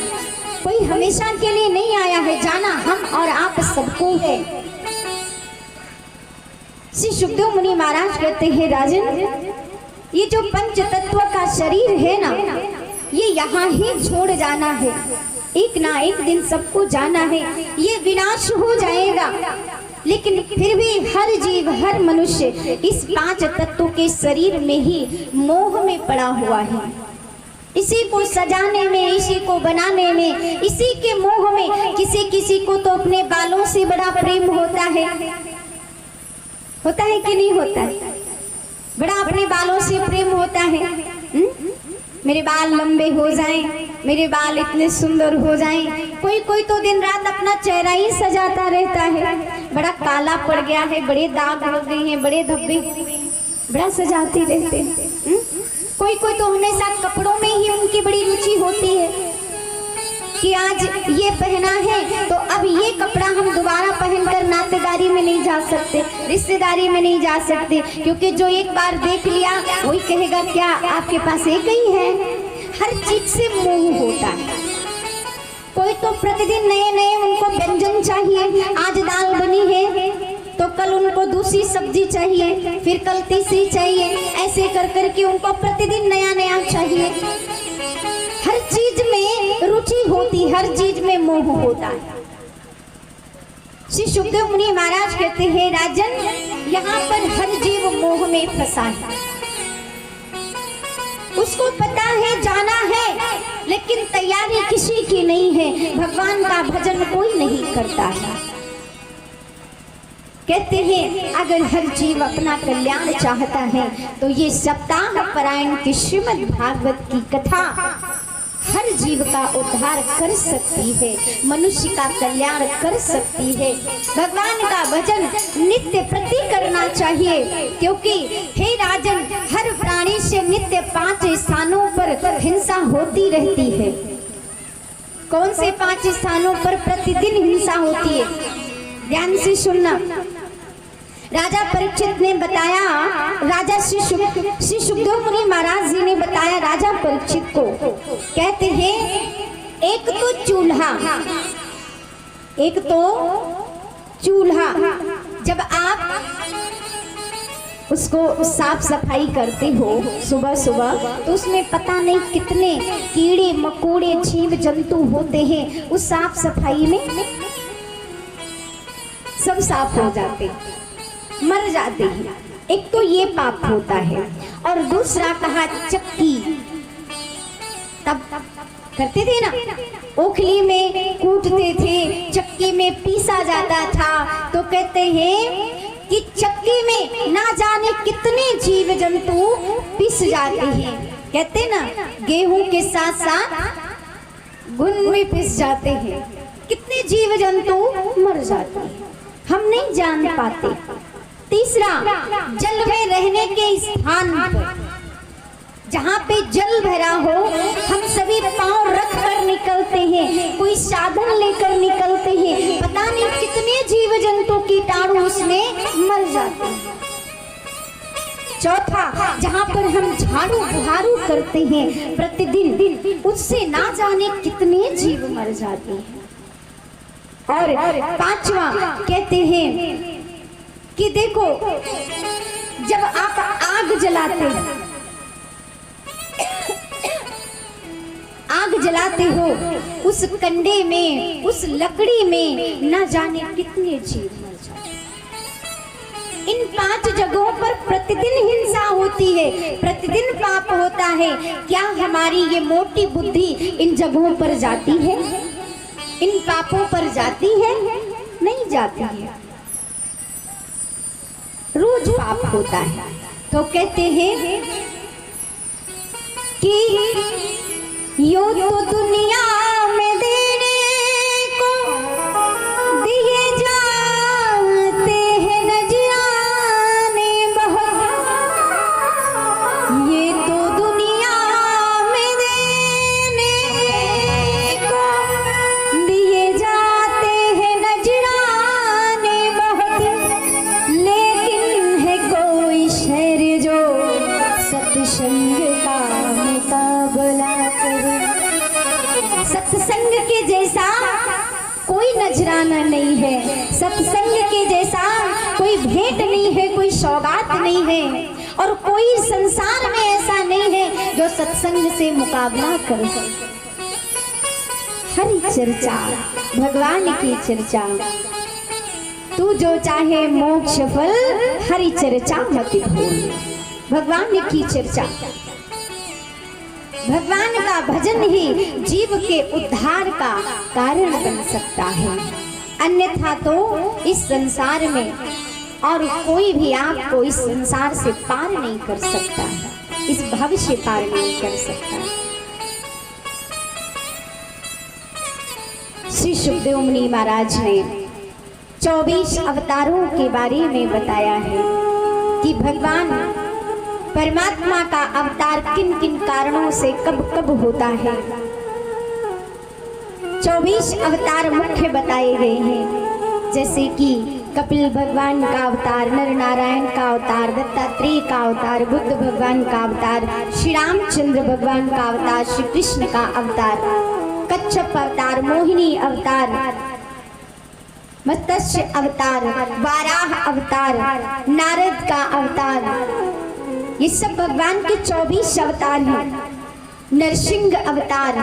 कोई हमेशा के लिए नहीं आया है। जाना हम और आप सबको है। श्री सुखदेव मुनि महाराज कहते हैं, राजन ये जो पंच तत्व का शरीर है ना, ये यहाँ ही छोड़ जाना है। एक ना एक दिन सबको जाना है, ये विनाश हो जाएगा। लेकिन फिर भी हर जीव, हर मनुष्य इस 5 तत्वों के शरीर में ही मोह में पड़ा हुआ है। इसी को सजाने में, इसी को बनाने में, इसी के मोह में। किसी किसी को तो अपने बालों से बड़ा प्रेम होता है कि नहीं होता है? बड़ा अपने बालों से प्रेम होता है। मेरे बाल लंबे हो जाएं, मेरे बाल इतने सुंदर हो जाएं। कोई कोई तो दिन रात अपना चेहरा ही सजाता रहता है। बड़ा काला पड़ गया है, बड़े दाग हो गए हैं, बड़े धब्बे, बड़ा सजाते रहते हैं। कोई कोई तो हमेशा कपड़ों में ही उनकी बड़ी रुचि होती है कि आज ये पहना है तो अब ये कपड़ा हम दोबारा पहनकर नातेदारी में नहीं जा सकते, रिश्तेदारी में नहीं जा सकते, क्योंकि जो एक बार देख लिया वही कहेगा क्या आपके पास एक ही है। हर चीज से मोह होता है। कोई तो प्रतिदिन नए नए उनको व्यंजन चाहिए। आज दाल बनी है तो कल उनको दूसरी सब्जी चाहिए, फिर कल तीसरी चाहिए। ऐसे कर करके उनको प्रतिदिन नया नया चाहिए। हर चीज में रुचि होती, हर चीज में मोह होता है। श्री सुखदेव मुनि महाराज कहते हैं, राजन यहाँ पर हर जीव मोह में फंसा है। उसको पता है जाना है, लेकिन तैयारी किसी की नहीं है। भगवान का भजन कोई नहीं करता है। कहते हैं अगर हर जीव अपना कल्याण चाहता है तो ये सप्ताह परायण की श्रीमद् भागवत की कथा हर जीव का उद्धार कर सकती है, मनुष्य का कल्याण कर सकती है। भगवान का भजन नित्य प्रति करना चाहिए, क्योंकि हे राजन, हर प्राणी से नित्य 5 स्थानों पर हिंसा होती रहती है। कौन से 5 स्थानों पर प्रतिदिन हिंसा होती है? ध्यान से सुनना। राजा परीक्षित ने बताया, राजा श्री सुखदेव मुनि महाराज जी ने बताया राजा परीक्षित को, कहते हैं एक तो चूल्हा जब आप उसको साफ सफाई करते हो सुबह सुबह, तो उसमें पता नहीं कितने कीड़े मकोड़े जीव जंतु होते हैं। उस साफ सफाई में सब साफ हो जाते, मर जाते हैं। एक तो ये पाप होता है। और दूसरा कहा चक्की, तब करते थे ना, ओखली में कूटते थे, चक्की में पीसा जाता था। तो कहते हैं कि चक्की में ना जाने कितने जीव जंतु पिस जाते हैं। कहते ना, गेहूं के साथ साथ घुन में पिस जाते हैं, कितने जीव जंतु मर जाते हैं, हम नहीं जान पाते। तीसरा, जल में रहने के स्थान पर, जहाँ पे जल भरा हो, हम सभी पांव रख कर निकलते हैं, कोई साधन लेकर निकलते हैं, पता नहीं कितने जीव जंतु कीटाणु उसमें मर जाते हैं। चौथा, जहाँ पर हम झाड़ू बुहारू करते हैं प्रतिदिन, उससे ना जाने कितने जीव मर जाते हैं। और पांचवा कहते हैं कि देखो, जब आप आग जलाते हो, उस कंडे में, उस लकड़ी में न जाने कितने जीव मर जाते हैं। इन 5 जगहों पर प्रतिदिन हिंसा होती है, प्रतिदिन पाप होता है। क्या हमारी ये मोटी बुद्धि इन जगहों पर जाती है, इन पापों पर जाती है? नहीं जाती है, रोज पाप होता है। तो कहते हैं कि यो तो दुनिया में देने को दिए जाते हैं नजराने बहुत, ये तो दुनिया में देने को दिए जाते हैं नजराने बहुत, लेकिन है कोई शहर जो सत्संग का मुकाबला करे। सत्संग के जैसा कोई नजराना नहीं है, सत्संग के जैसा कोई भेंट नहीं है, कोई सौगात नहीं है, और कोई संसार में ऐसा नहीं है जो सत्संग से मुकाबला कर सके। हरि चर्चा, भगवान की चर्चा, तू जो चाहे मोक्ष फल, हरि चर्चा मत भूल। भगवान की चर्चा, भगवान का भजन ही जीव के उद्धार का कारण बन सकता है। अन्यथा तो इस संसार में और कोई भी आपको इस संसार से पार नहीं कर सकता है, इस भविष्य पार नहीं कर सकता। श्री सुखदेव मुनि महाराज ने 24 अवतारों के बारे में बताया है कि भगवान परमात्मा का अवतार किन किन कारणों से कब कब होता है। 24 अवतार मुख्य बताए गए हैं, जैसे कि कपिल भगवान का अवतार, नर नारायण का अवतार, दत्तात्रेय का अवतार, बुद्ध भगवान का अवतार, श्री रामचंद्र भगवान का अवतार, श्री कृष्ण का अवतार, कच्छप अवतार, मोहिनी अवतार, मत्स्य अवतार, वाराह अवतार, नारद का अवतार, ये सब भगवान के 24 अवतार हैं। नरसिंह अवतार,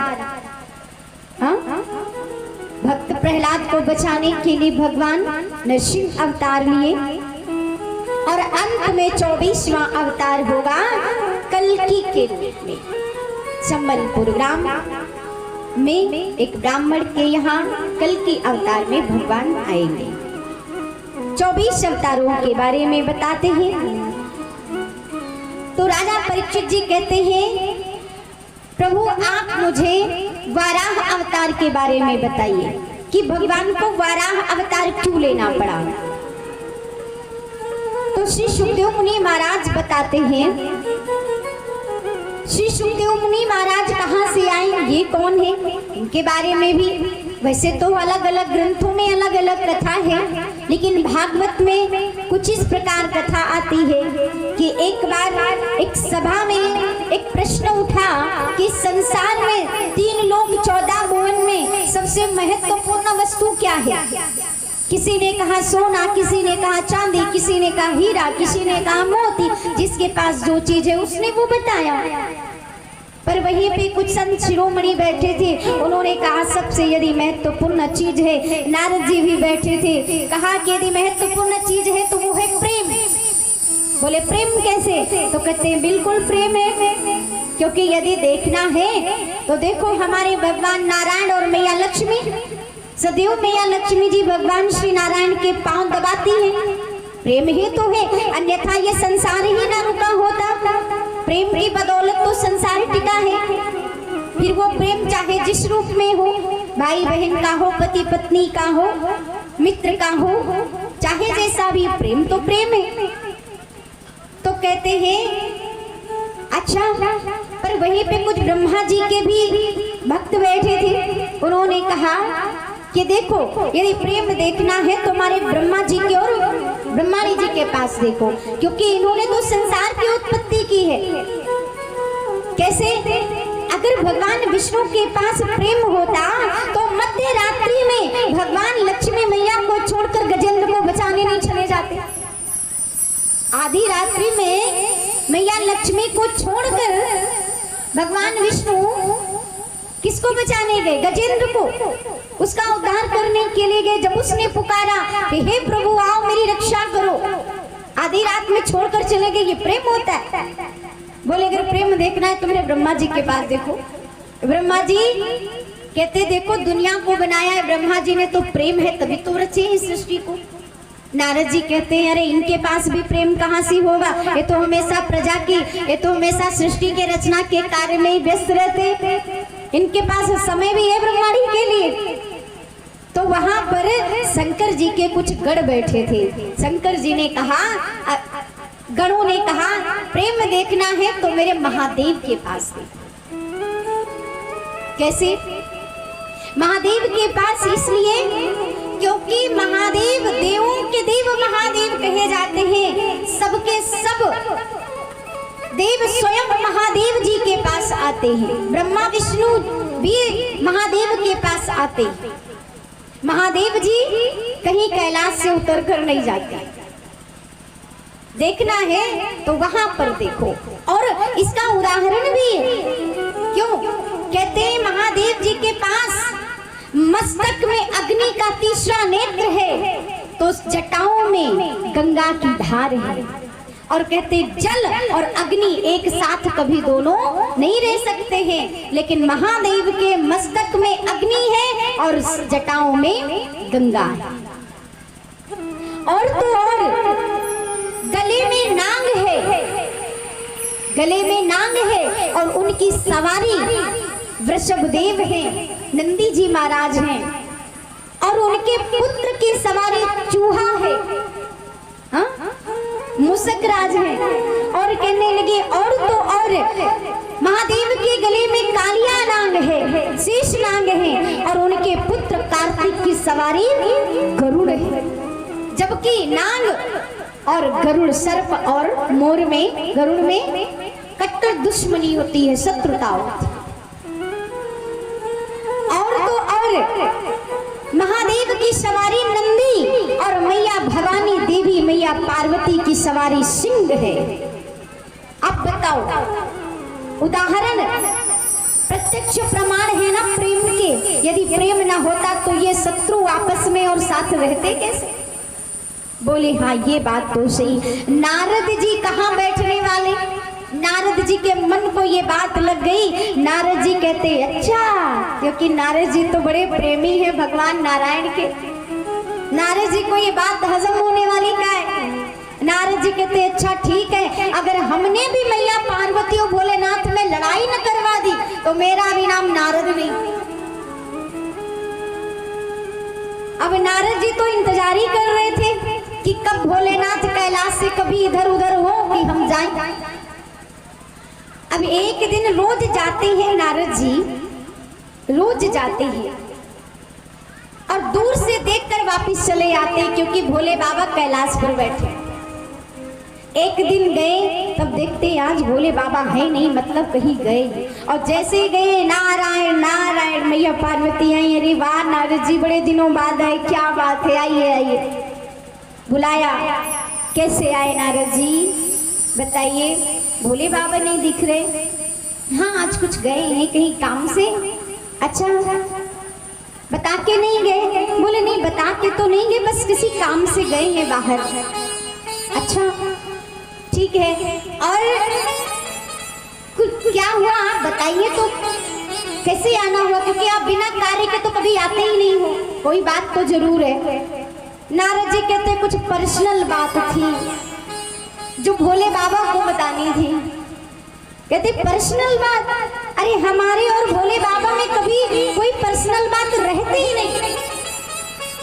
हाँ, भक्त प्रहलाद को बचाने के लिए भगवान नरसिंह अवतार लिए। और अंत में 24वां अवतार होगा कल्कि के रूप में। संबलपुर ग्राम में एक ब्राह्मण के यहाँ कल्कि अवतार में भगवान आएंगे। 24 अवतारों के बारे में बताते हैं। तो राजा परीक्षित जी कहते हैं, प्रभु आप मुझे वाराह अवतार के बारे में बताइए कि भगवान को वाराह अवतार क्यों लेना पड़ा। तो श्री सुखदेव मुनि महाराज बताते हैं, श्री सुखदेव मुनि महाराज कहाँ से आए, ये कौन है, इनके बारे में भी वैसे तो अलग अलग ग्रंथों में अलग अलग कथा है, लेकिन भागवत में कुछ इस प्रकार कथा आती है कि एक बार एक सभा में एक प्रश्न उठा कि संसार में 3 लोक 14 भुवन में सबसे महत्वपूर्ण वस्तु क्या है। किसी ने कहा सोना, किसी ने कहा चांदी, किसी ने कहा हीरा, किसी ने कहा मोती। जिसके पास जो चीज है उसने वो बताया। पर वहीं पे कुछ संत शिरोमणि बैठे थे, उन्होंने कहा सबसे यदि महत्वपूर्ण चीज है। नारद जी भी बैठे थे, कहा कि यदि महत्वपूर्ण चीज है तो वो है प्रेम। बोले प्रेम कैसे, तो कहते हैं बिल्कुल प्रेम है, क्योंकि यदि देखना है तो देखो हमारे भगवान नारायण और मैया लक्ष्मी, सदैव मैया लक्ष्मी जी भगवान श्री नारायण के पांव दबाती हैं। प्रेम ही तो है, अन्यथा ये संसार ही ना रुका होता। प्रेम की बदौलत तो संसार टिका है। फिर वो प्रेम चाहे जिस रूप में हो, भाई बहन का हो, पति पत्नी का हो, मित्र का हो, चाहे जैसा भी, प्रेम तो प्रेम है। तो कहते हैं अच्छा, पर वहीं पे कुछ ब्रह्मा जी के भी भक्त बैठे थे, उन्होंने कहा कि देखो यदि प्रेम देखना है तो हमारे ब्रह्मा जी के और ब्रह्माणी जी के पास देखो, क्योंकि इन्होंने तो संसार की उत्पत्ति की है। कैसे, अगर भगवान विष्णु के पास प्रेम होता तो मध्य रात्रि में भगवान लक्ष्मी मैया को छोड़कर गजेंद्र को बचाने नहीं चले जाते। आधी रात्रि में मैया लक्ष्मी को छोड़कर भगवान विष्णु किसको बचाने गए, गजेंद्र को, उसका उद्धार करने के लिए गए। जब उसने पुकारा कि हे प्रभु आओ मेरी रक्षा करो, आधी रात में छोड़कर चले गए, ये प्रेम होता है। बोले अगर प्रेम देखना है तो मेरे ब्रह्मा जी के पास देखो। ब्रह्मा जी कहते देखो दुनिया को बनाया है ब्रह्मा जी ने, तो प्रेम है तभी तो रचे इस सृष्टि को। नारद जी कहते हैं अरे इनके पास भी प्रेम कहाँ से होगा, ये तो हमेशा प्रजा की, ये तो हमेशा सृष्टि के रचना के कार्य में ही व्यस्त रहते, इनके पास समय भी है ब्रह्मांड के लिए। तो वहां पर शंकर जी के कुछ गण बैठे थे। शंकर जी ने कहा, गणों ने कहा प्रेम देखना है तो मेरे महादेव के पास देखो। कैसे, महादेव के पास इसलिए क्योंकि महादेव देवों के देव महादेव कहे जाते हैं। सबके सब देव स्वयं महादेव जी के पास आते हैं। ब्रह्मा विष्णु भी महादेव के पास आते हैं। महादेव जी कहीं कैलाश से उतर कर नहीं जाते। देखना है तो वहां पर देखो। और इसका उदाहरण भी है। क्यों कहते हैं महादेव जी के पास मस्तक में अग्नि का तीसरा नेत्र है, तो जटाओं में गंगा की धार है। और कहते जल और अग्नि एक साथ कभी दोनों नहीं रह सकते हैं, लेकिन महादेव के मस्तक में अग्नि है और जटाओं में गंगा है। और तो और गले में नाग है, गले में नाग है और उनकी सवारी वृषभदेव है, नंदी जी महाराज हैं। और उनके पुत्र की सवारी चूहा है, मूषक राज है। और कहने लगे और तो और महादेव के गले में कालिया नाग है, शेष नाग है और उनके पुत्र कार्तिक की सवारी गरुड़ है। जबकि नाग और गरुड़, सर्प और मोर में, गरुड़ में कट्टर दुश्मनी होती है, शत्रुता होती है। और तो और महादेव की सवारी नंदी और मैया भवानी देवी मैया पार्वती की सवारी सिंह है। अब बताओ, उदाहरण प्रत्यक्ष प्रमाण है ना प्रेम के। यदि प्रेम ना होता तो ये शत्रु आपस में और साथ रहते कैसे? बोले हाँ ये बात तो सही। नारद जी कहाँ बैठने वाले, नारद जी के मन को ये बात लग गई। नारद जी कहते अच्छा, क्योंकि नारद जी तो बड़े प्रेमी हैं भगवान नारायण के। नारद जी को ये बात हजम होने वाली का है। नारद जी कहते अच्छा ठीक है, अगर हमने भी मैया पार्वती और भोलेनाथ में लड़ाई न करवा दी तो मेरा भी नाम नारद नहीं। अब नारद जी तो इंतजार ही कर रहे थे कि कब भोलेनाथ कैलाश से कभी इधर उधर हो कि हम जाएं। अब एक दिन रोज जाते हैं नारद जी, रोज जाते हैं और दूर से देखकर वापस चले आते हैं, क्योंकि भोले बाबा कैलाश पर बैठे। एक दिन गए तब देखते आज भोले बाबा है नहीं, मतलब कहीं गए। और जैसे गए नारायण नारायण, मैया पार्वती आई। अरे वाह नारद जी बड़े दिनों बाद आए, क्या बात है, आइए आइए। बुलाया, कैसे आए नारद जी बताइए। भोले बाबा नहीं दिख रहे। हाँ आज कुछ गए हैं कहीं काम से। अच्छा बता के नहीं गए? बोले नहीं बता के तो नहीं गए, बस किसी काम से गए हैं बाहर। अच्छा ठीक है, और क्या हुआ आप बताइए तो, कैसे आना हुआ, क्योंकि आप बिना कार्य के तो कभी आते ही नहीं हो, कोई बात तो जरूर है। नारद जी कहते कुछ पर्सनल बात थी जो भोले बाबा को बतानी थी। कहते पर्सनल बात? अरे हमारे और भोले बाबा में कभी कोई पर्सनल बात रहती ही नहीं,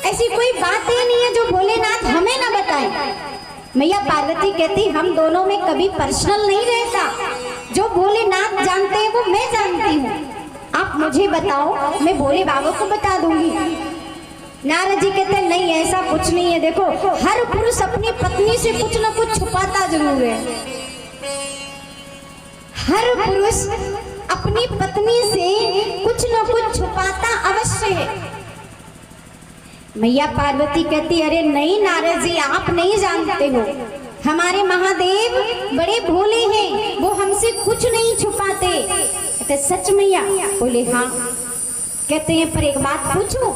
ऐसी कोई बात ही नहीं है जो भोलेनाथ हमें ना बताए। मैया पार्वती कहती हम दोनों में कभी पर्सनल नहीं रहता, जो भोलेनाथ जानते हैं वो मैं जानती हूँ, आप मुझे बताओ मैं भोले बाबा को बता दूंगी। नारद जी कहते नहीं ऐसा कुछ नहीं है, देखो हर पुरुष अपनी पत्नी से कुछ न कुछ छुपाता जरूर है। हर पुरुष अपनी पत्नी से कुछ न कुछ छुपाता अवश्य है। मैया पार्वती कहती अरे नहीं नारद जी आप नहीं जानते हो, हमारे महादेव बड़े भोले हैं, वो हमसे कुछ नहीं छुपाते। कहते सच मैया? बोले हाँ। कहते हैं पर एक बात पूछूं,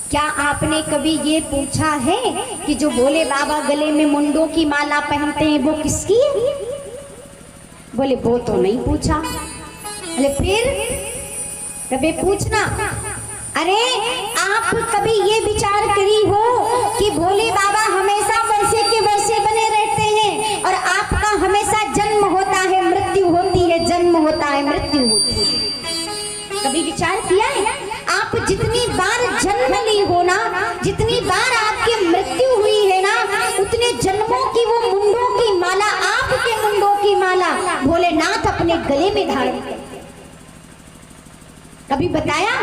क्या आपने कभी ये पूछा है कि जो भोले बाबा गले में मुंडों की माला पहनते हैं वो किसकी है? बोले वो तो नहीं पूछा। बोले फिर कभी पूछना। अरे आप कभी ये विचार करी हो कि भोले बाबा हमेशा वर्षे के वर्षे बने रहते हैं और आपका हमेशा जन्म होता है मृत्यु होती है, जन्म होता है मृत्यु होती है? कभी विचार किया है? आप जितनी बार जन्म ली हो ना, जितनी बार आपकी मृत्यु हुई है ना, उतने जन्मों की वो मुंडों की माला, आपके मुंडों की माला भोलेनाथ अपने गले में धारण करते। कभी बताया?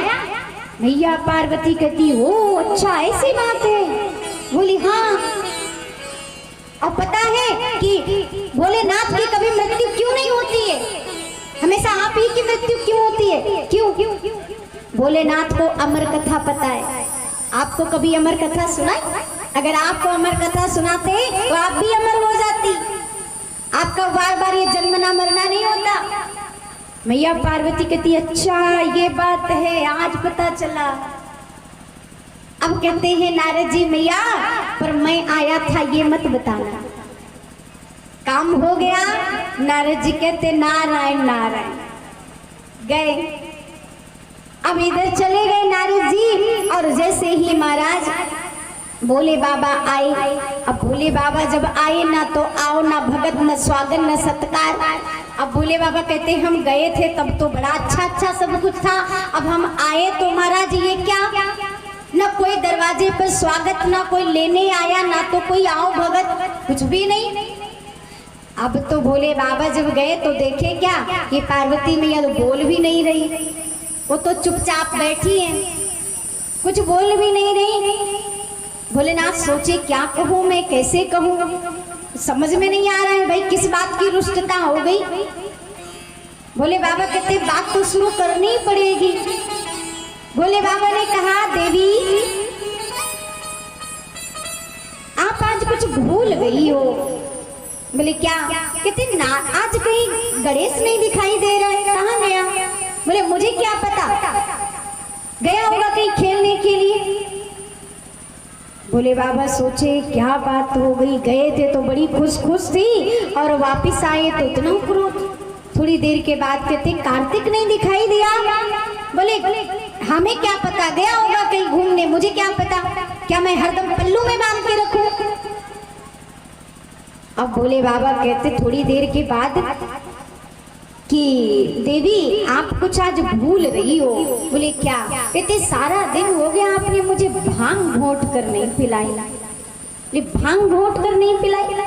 मैया पार्वती कहती हो अच्छा ऐसी बात है? बोली हाँ। और पता है कि भोलेनाथ की कभी मृत्यु क्यों नहीं होती है? हमेशा आप ही की मृत्यु क्यों होती है? क्यों? भोलेनाथ को अमर कथा पता है। आपको कभी अमर कथा सुनाई? अगर आपको अमर कथा सुनाते तो आप भी अमर हो जाती, आपका बार बार ये जन्मना मरना नहीं होता। मैया पार्वती कहती अच्छा ये बात है, आज पता चला। अब कहते हैं नारद जी मैया पर मैं आया था ये मत बताना, काम हो गया। नारद जी कहते नारायण नारायण। गए, अब इधर चले गए नारद जी, और जैसे ही महाराज भोले बाबा आए। अब भोले बाबा जब आए ना तो आओ ना भगत न स्वागत न सत्कार। अब भोले बाबा कहते हम गए थे तब तो बड़ा अच्छा अच्छा सब कुछ था, अब हम आए तो महाराज ये क्या, न कोई दरवाजे पर स्वागत, ना कोई लेने आया, ना तो कोई आओ भगत, कुछ भी नहीं। अब तो भोले बाबा जब गए तो देखे क्या, ये पार्वती मैया तो बोल भी नहीं रही, वो तो चुपचाप बैठी है, कुछ बोल भी नहीं रही। भोलेनाथ सोचे क्या कहूँ मैं, कैसे कहूँ, समझ में नहीं आ रहा है भाई किस बात की रुष्टता हो गई। भोले बाबा कहते बात तो शुरू करनी ही पड़ेगी। भोले बाबा ने कहा देवी आप आज कुछ भूल गई हो। बोले क्या? कहते ना आज कहीं गणेश नहीं दिखाई दे रहा है, कहाँ गया? बोले मुझे क्या पता, गया होगा कहीं खेलने के लिए। भोले बाबा सोचे क्या बात हो गई, गए थे तो बड़ी खुश खुश थी और वापस आए तो इतना क्रोध। थोड़ी देर के बाद कहते कार्तिक नहीं दिखाई दिया। बोले हमें क्या पता, गया होगा कहीं घूमने, मुझे क्या पता। क्या मैं हरदम पल्लू में बांध के रखूं? अब भोले बाबा कहते थोड़ी देर के बाद कि देवी आप कुछ आज भूल रही हो। बोले क्या? कहते सारा दिन हो गया आपने मुझे भांग घोट कर नहीं पिलाई। भांग घोट कर नहीं पिलाई?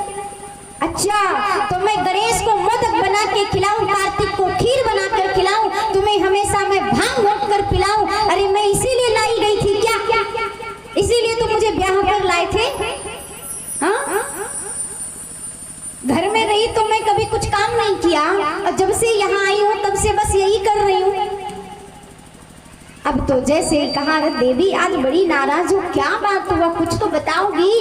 अच्छा, तो मैं गणेश को मोदक बना के खिलाऊं, कार्तिक को खीर बना कर खिलाऊं, तुम्हें हमेशा मैं भांग घोट कर पिलाऊं? अरे मैं इसीलिए लाई गई थी क्या? इसीलिए तो मुझे ब्याह पर लाए थे? हाँ, घर में रही तो मैं कभी कुछ काम नहीं किया, और जब से यहाँ आई हूँ तब से बस यही कर रही हूँ। अब तो जैसे कहा, देवी आज बड़ी नाराज हो, क्या बात हुआ, कुछ तो बताओगी?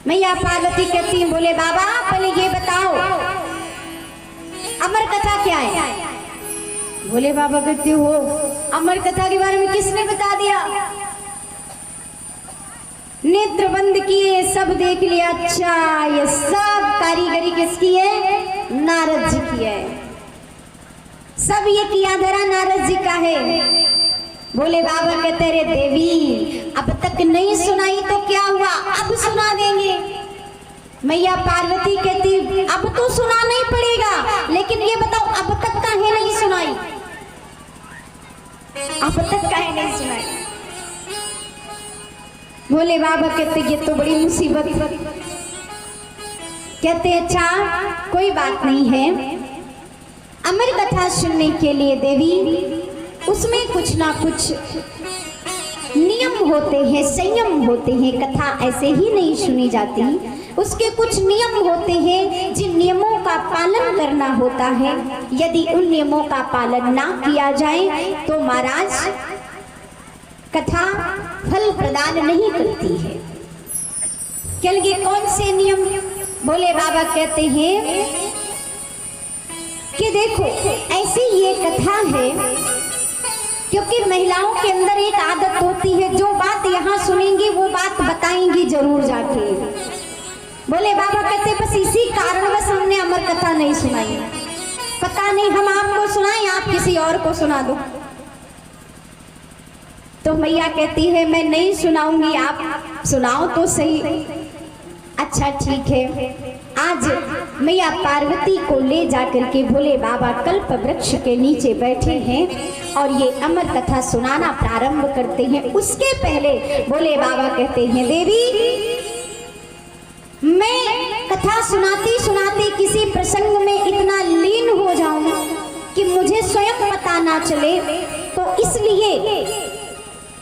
मैया पार्वती कहती है, बोले बाबा पहले ये बताओ अमर कथा क्या है? बोले बाबा कहते हो अमर कथा के बारे में किसने बता दिया? नेत्र बंद किए, सब देख लिया। अच्छा, ये सब कारीगरी किसकी है? नारद जी की है। सब ये किया धरा नारद जी का है। बोले बाबा कहते रे देवी अब तक नहीं सुनाई तो क्या हुआ, अब सुना देंगे। मैया पार्वती कहती अब तो सुनाना ही पड़ेगा, लेकिन ये बताओ अब तक काहे नहीं सुनाई? अब तक काहे नहीं सुनाई? बोले बाबा कहते ये तो बड़ी मुसीबत। कहते अच्छा कोई बात नहीं है, अमर कथा सुनने के लिए देवी उसमें कुछ ना कुछ नियम होते हैं, संयम होते हैं। कथा ऐसे ही नहीं सुनी जाती, उसके कुछ नियम होते हैं जिन नियमों का पालन करना होता है। यदि उन नियमों का पालन ना किया जाए तो महाराज कथा फल प्रदान नहीं करती है। क्या लगे कौन से नियम? बोले बाबा कहते हैं कि देखो ऐसी ये कथा है, क्योंकि महिलाओं के अंदर एक आदत होती है, जो बात यहाँ सुनेंगी वो बात बताएंगी जरूर जाके। बोले बाबा कहते बस इसी कारणवश हमने अमर कथा नहीं सुनाई। पता नहीं हम आपको सुनाएं, आप किसी और को सुना दो। तो मैया कहती है मैं नहीं सुनाऊंगी, आप सुनाओ तो सही। अच्छा ठीक है। आज मैया पार्वती को ले जाकर के भोले बाबा कल्प वृक्ष के नीचे बैठे हैं और ये अमर कथा सुनाना प्रारंभ करते हैं। उसके पहले भोले बाबा कहते हैं देवी मैं कथा सुनाती सुनाती किसी प्रसंग में इतना लीन हो जाऊं कि मुझे स्वयं पता ना चले, तो इसलिए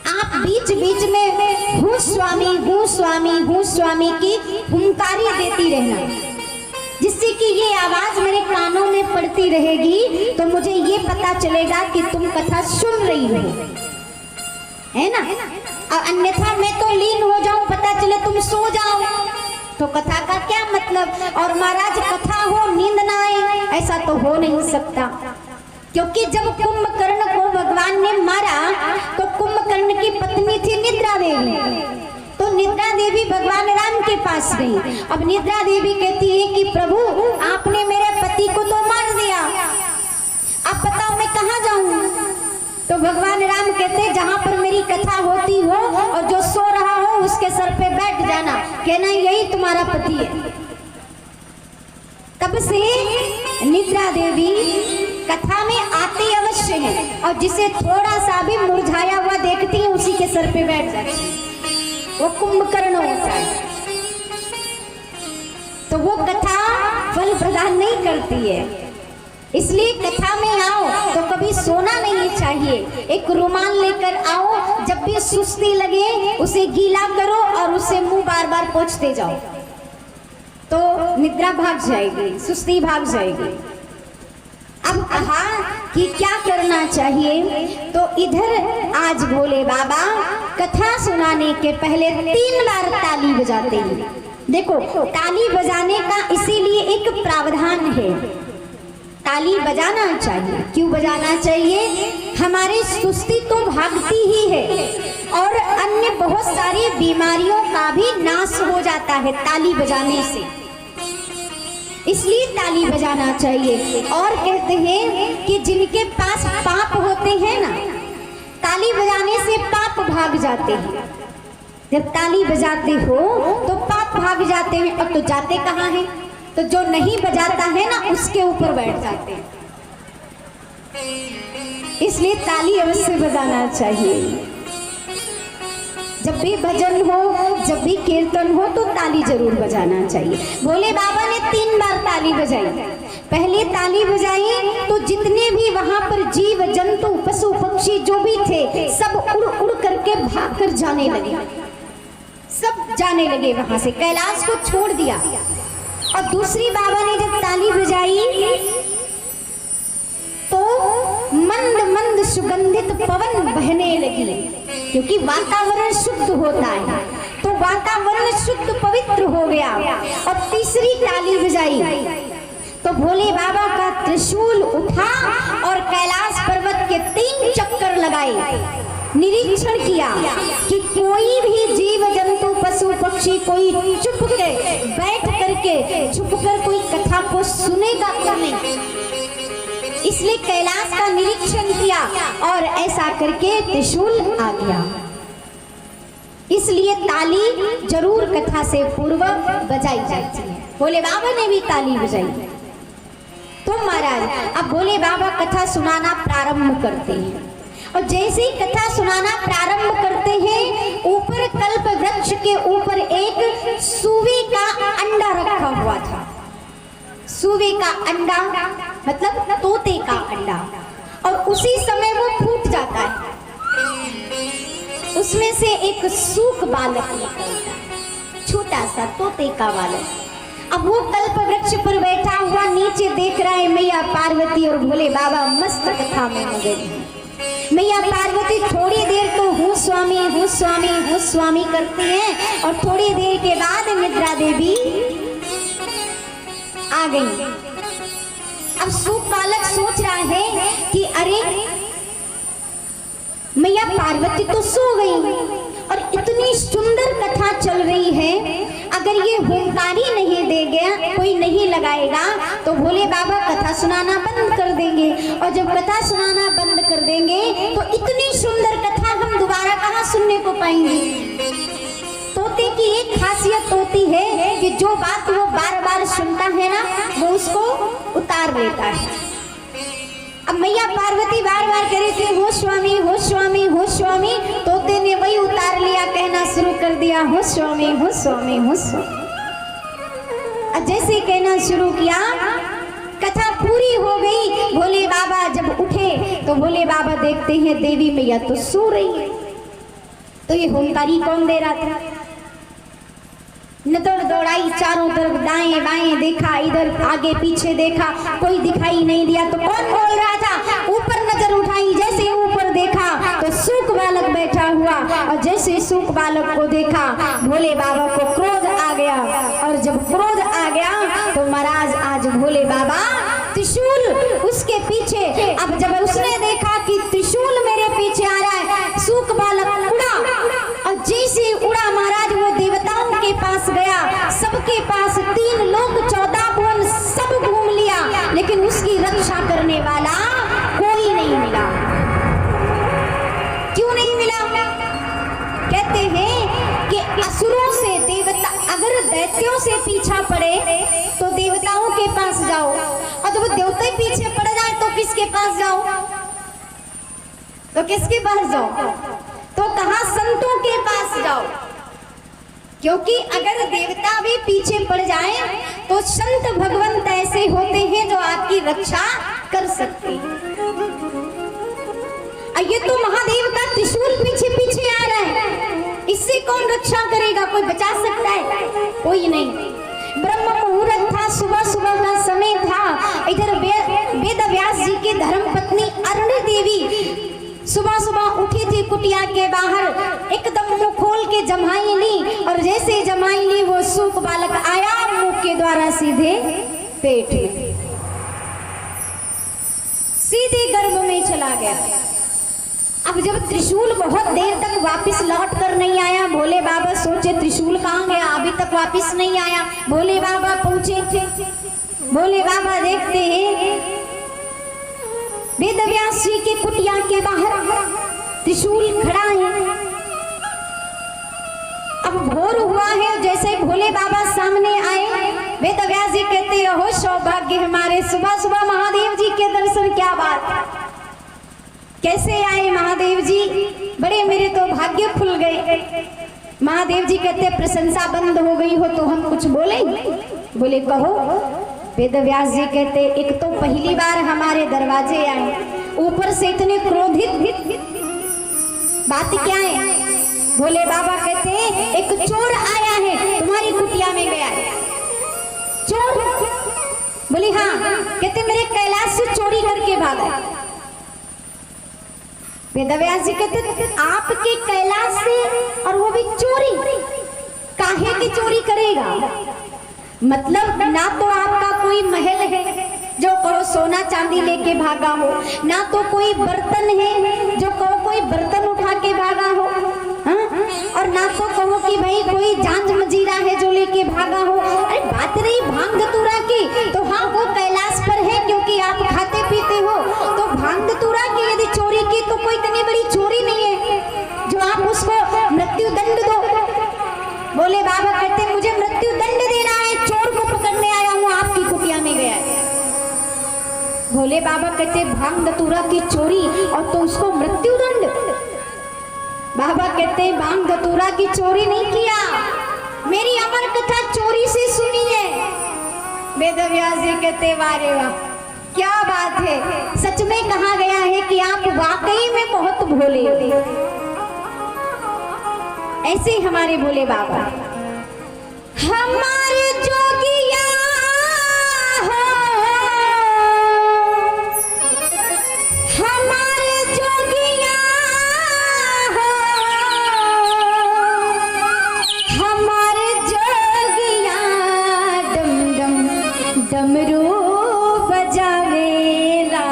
आप बीच बीच में हूँ स्वामी हूँ स्वामी हूँ स्वामी की हुंकारी देती रहना, जिससे कि ये आवाज मेरे कानों में पड़ती रहेगी तो मुझे ये पता चलेगा कि तुम कथा सुन रही हो, है ना। और अन्यथा मैं तो लीन हो जाऊं, पता चले तुम सो जाओ, तो कथा का क्या मतलब। और महाराज कथा हो नींद ना आए, ऐसा तो हो नहीं सकता। क्योंकि जब कुंभकर्ण को भगवान ने मारा तो कुंभकर्ण की पत्नी थी निद्रा देवी, तो निद्रा देवी भगवान राम के पास गई। अब निद्रा देवी कहती है कि प्रभु आपने मेरे पति को तो मार दिया, अब बताओ मैं कहाँ जाऊं। तो भगवान राम कहते जहां पर मेरी कथा होती हो और जो सो रहा हो उसके सर पे बैठ जाना, कहना यही तुम्हारा पति है। तब से निद्रा देवी कथा में आती अवश्य है, और जिसे थोड़ा सा भी मुरझाया हुआ देखती है उसी के सर पे बैठ जाती है, वो कुंभकर्ण होता है। तो वो कथा फल प्रदान नहीं करती है। इसलिए कथा में आओ तो कभी सोना नहीं चाहिए। एक रुमाल लेकर आओ, जब भी सुस्ती लगे उसे गीला करो और उसे मुंह बार बार पोंछते जाओ, तो निद्रा भाग जाएगी, सुस्ती भाग जाएगी। अब कहा कि क्या करना चाहिए, तो इधर आज भोले बाबा कथा सुनाने के पहले 3 बार ताली बजाते हैं। देखो ताली बजाने का इसीलिए एक प्रावधान है, ताली बजाना चाहिए। क्यों बजाना चाहिए? हमारी सुस्ती तो भागती ही है और अन्य बहुत सारी बीमारियों का भी नाश हो जाता है ताली बजाने से, इसलिए ताली बजाना चाहिए। और कहते हैं कि जिनके पास पाप होते हैं ना, ताली बजाने से पाप भाग जाते हैं। जब ताली बजाते हो तो पाप भाग जाते हैं, और तो जाते कहाँ हैं? तो जो नहीं बजाता है ना उसके ऊपर बैठ जाते हैं। इसलिए ताली अवश्य बजाना चाहिए। जब भी भजन हो, जब भी कीर्तन हो तो ताली जरूर बजाना चाहिए। भोले बाबा ने 3 बार ताली बजाई। पहले ताली बजाई तो जितने भी वहां पर जीव जंतु पशु पक्षी जो भी थे सब उड़ उड़ करके भाग कर जाने लगे, सब जाने लगे वहां से, कैलाश को छोड़ दिया। और दूसरी बाबा ने जब ताली बजाई तो मंद मंद सुगंधित पवन बहने लगी, क्योंकि वातावरण शुद्ध होता है, तो वातावरण शुद्ध पवित्र हो गया। और तीसरी ताली बजाई तो भोले बाबा का त्रिशूल उठा और कैलाश पर्वत के 3 चक्कर लगाए। निरीक्षण किया कि कोई भी जीव जंतु पशु पक्षी कोई चुप के बैठ करके चुप कर कोई कथा को सुनेगा क्या नहीं। इसलिए कैलाश का निरीक्षण किया और ऐसा करके त्रिशूल आ गया। इसलिए ताली जरूर कथा से पूर्व बजाई जाती है। भोले बाबा ने भी ताली बजाई। तो महाराज अब भोले बाबा कथा सुनाना प्रारंभ करते हैं, और जैसे ही कथा सुनाना प्रारंभ करते हैं ऊपर कल्प वृक्ष के ऊपर एक सूवे का अंडा रखा हुआ था। सूवे का अंडा मतलब तोते का अंडा, और उसी समय वो फूट जाता है, उसमें से एक सूक बालक निकलता है, छोटा सा तोते का बालक। अब वो कल्प वृक्ष पर बैठा हुआ नीचे देख रहा है मैया पार्वती और भोले बाबा मस्त कथा में मगन हैं। मैया पार्वती थोड़ी देर तो हूँ स्वामी हूँ स्वामी हूँ स्वामी करती हैं, और थोड़ी देर के बाद निद्रा देवी आ गई। अब सूक बालक सोच रहा है कि अरे मैया पार्वती तो सो गई और इतनी सुंदर कथा चल रही है, अगर ये हुंकारी नहीं देगा, कोई नहीं लगाएगा तो भोले बाबा कथा सुनाना बंद कर देंगे, और जब कथा सुनाना बंद कर देंगे तो इतनी सुंदर कथा हम दोबारा कहाँ सुनने को पाएंगे। तोते की एक खासियत होती है कि जो बात वो बार बार सुनता है ना वो उसको उतार लेता है। अब मैया पार्वती बार बार कह रही थी हो स्वामी हो स्वामी हो स्वामी, तोते ने वही उतार लिया, कहना शुरू कर दिया हो स्वामी हो स्वामी हो स्वामी। अब जैसे कहना शुरू किया कथा पूरी हो गई। भोले बाबा जब उठे तो भोले बाबा देखते हैं देवी मैया तो सो रही है, तो ये हुंकारी कौन दे रहा था। नदौड़ दौड़ाई चारों तरफ, दाएं बाएं देखा, इधर आगे पीछे देखा, कोई दिखाई नहीं दिया। तो कौन बोल रहा था, ऊपर नजर उठाई, जैसे ऊपर देखा तो सूक बालक बैठा हुआ, और जैसे सूक बालक को देखा भोले बाबा को क्रोध आ गया, और जब क्रोध आ गया तो महाराज आज भोले बाबा त्रिशूल उसके पीछे। अब जब उसने देखा कि त्रिशूल मेरे पीछे आ रहा है, सूक बालक उड़ा, और जैसे उड़ा महाराज वो देवताओं के पास गया, सबके पास 3 लोक 14 भुवन सब घूम लिया, लेकिन उसकी रक्षा करने वाला कोई नहीं मिला। क्यों नहीं मिला? कहते हैं कि असुरों से देवता, अगर दैत्यों से पीछा पड़े तो देवताओं के पास जाओ, और जब देवता पीछे पड़ जाए तो किसके पास जाओ, तो किसके पास जाओ, तो कहा संतों के पास जाओ। क्योंकि अगर देवता भी पीछे पड़ जाए तो संत भगवंत ऐसे होते हैं जो आपकी रक्षा कर सकते हैं। ये तो महादेव का त्रिशूल पीछे पीछे आ रहा है, इससे कौन रक्षा करेगा, कोई बचा सकता है? कोई नहीं। ब्रह्म मुहूर्त था, सुबह सुबह का समय था। इधर वेद व्यास जी की धर्म पत्नी अरुणी देवी सुबह सुबह उठी थी कुटिया के बाहर, एकदम मुंह खोल के जमाई ली, और जैसे जमाई ली वो सूक बालक आया मुंह के द्वारा सीधे पेट में, सीधे गर्भ में चला गया। अब जब त्रिशूल बहुत देर तक वापस लौट कर नहीं आया, भोले बाबा सोचे त्रिशूल कहाँ गया, अभी तक वापस नहीं आया। भोले बाबा पहुंचे थे, भोले बाबा देखते हैं वेद व्यास जी के कुटिया के बाहर त्रिशूल खड़ा है। भोले बाबा सामने आए। वेद व्यास जी कहते हो सौभाग्य हमारे, सुबह सुबह महादेव जी के दर्शन, क्या बात, कैसे आए महादेव जी, बड़े मेरे तो भाग्य खुल गए। महादेव जी कहते प्रशंसा बंद हो गई हो तो हम कुछ बोले? बोले कहो। वेद व्यास जी कहते एक तो पहली बार हमारे दरवाजे आए, ऊपर से इतने क्रोधित, बात क्या है? भोले बाबा कहते एक चोर आया है, तुम्हारी कुटिया में गया है। चोर? बोली हाँ। कहते मेरे कैलाश से चोरी करके भागा। वेदव्यास जी कहते आपके कैलाश से, और वो भी चोरी, काहे की चोरी करेगा? मतलब ना तो आपका कोई महल है जो कहो सोना चांदी लेके भागा हो, ना तो कोई बर्तन है जो कहो कोई बर्तन उठा के भागा हो, हाँ? और ना तो कहो कि भाई कोई जांज मजीरा है जो लेके भागा हो। अरे बात रही भांग धतूरा की, तो हाँ वो कैलाश पर है क्योंकि आप खाते पीते हो, तो भांग धतूरा की यदि चोरी की तो कोई इतनी बड़ी चोरी नहीं है जो आप उसको मृत्यु दंड दो। बोले बाबा कहते मुझे मृत्यु दंड देना है, चोर को पकड़ने आया हूँ, आपकी कुटिया में गया है। भोले बाबा कहते भांग धतूरा की चोरी और तो उसको मृत्यु दंड। बाबा कहते भांग धतूरा की चोरी नहीं किया, मेरी अमर कथा चोरी से सुनी है। वेद व्यास जी कहते वारे वाह, क्या बात है, सच में कहा गया है कि आप वाकई में बहुत भोले हो। ऐसे हमारे भोले बाबा, हमारे जोगिया हो, हमारे जोगिया हो, हमारे जोगिया डम डम डमरू बजावेला,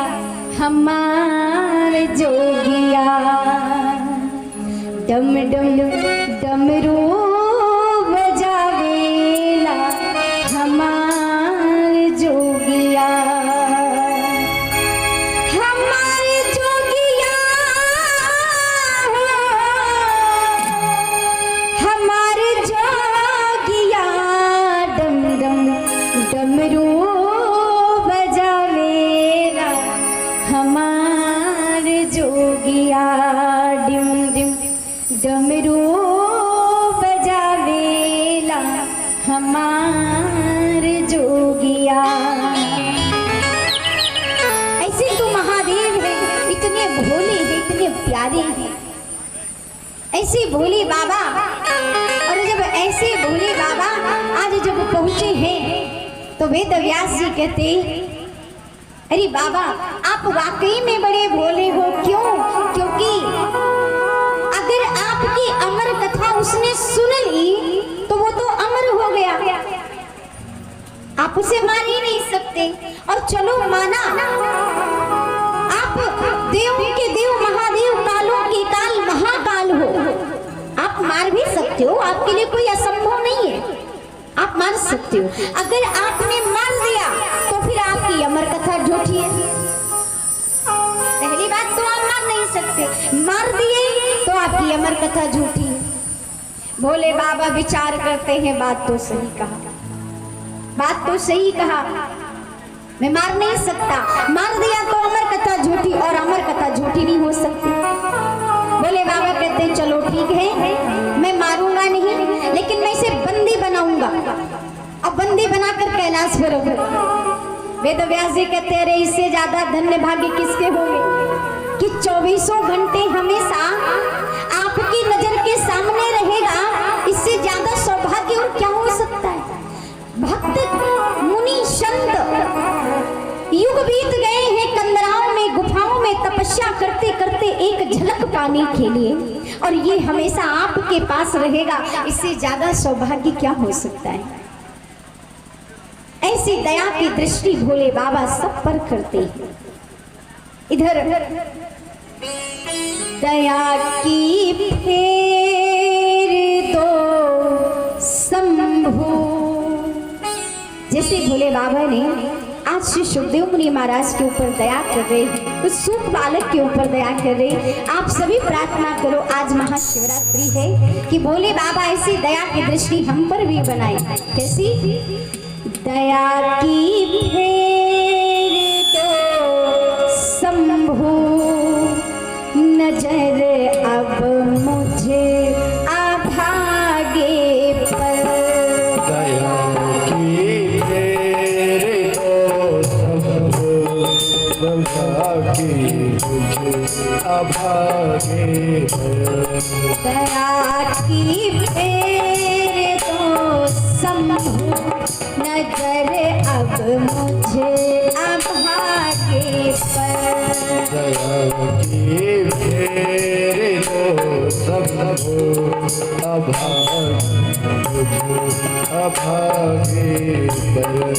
हमारे जोगिया डम डम डमरू बजावेला, हमारे जोगिया, हमारे जोगिया हो, हमारे जोगिया डम डम डमरू बजावेला, हमारे जोगिया डिम डिम डमरू बजावेला, हमारे जोगिया। ऐसे तो महादेव है, इतने भोले हैं, इतने प्यारे हैं, ऐसे भोले बाबा। और जब ऐसे भोले बाबा आज जब पहुंचे हैं तो वेद व्यास जी कहते अरे बाबा आप वाकई में बड़े भोले हो। क्यों? क्योंकि अगर आपकी अमर कथा उसने सुन ली तो वो तो अमर हो गया, आप उसे मार ही नहीं सकते। और चलो माना, आप देव के देव महादेव, कालों के काल महाकाल हो, आप मार भी सकते हो, आपके लिए कोई असंभव नहीं है, आप मार सकते हो। अगर आपने मार दिया तो फिर आपकी अमर कथा झूठी है। पहली बात तो आप मार नहीं सकते, मार दिए तो आपकी अमर कथा झूठी है। भोले बाबा विचार करते हैं बात तो सही कहा, बात तो सही कहा, मैं मार नहीं सकता, मार दिया तो अमर कथा झूठी, और अमर कथा झूठी नहीं हो सकती। भोले बाबा कहते हैं चलो ठीक है, मैं मारूंगा नहीं, लेकिन मैं इसे बंदी बनाऊंगा, अब बंदी बनाकर कैलाश पर रखूंगा। वेद व्यास जी कहते हैं अरे इससे ज्यादा धन्य भाग्य किसके होंगे कि 24 घंटे हमेशा आपकी नजर के सामने रहेगा, इससे ज्यादा सौभाग्य और क्या हो सकता है। भक्त मुनि संत युग बीत गए हैं कंदराओं में, गुफाओं में तपस्या करते करते एक झलक पाने के लिए, और ये हमेशा आपके पास रहेगा, इससे ज्यादा सौभाग्य क्या हो सकता है। ऐसी दया की दृष्टि भोले बाबा सब पर करते हैं। इधर दया की फेर दो शंभु, जैसे भोले बाबा ने आज श्री सुखदेव मुनि महाराज के ऊपर दया कर रहे, उस सूत बालक के ऊपर दया कर रहे। आप सभी प्रार्थना करो, आज महाशिवरात्रि है, कि भोले बाबा ऐसी दया की दृष्टि हम पर भी बनाए। कैसी? दया की फेर दो शंभु, नजर अब मुझे अभागे पर। दया की फेर दो शंभु, की मुझे अभागे पर। दया की फेर दो शंभु, नजर अब मुझे अभागे पर। दया की फेर दो शंभु, अभागे पर।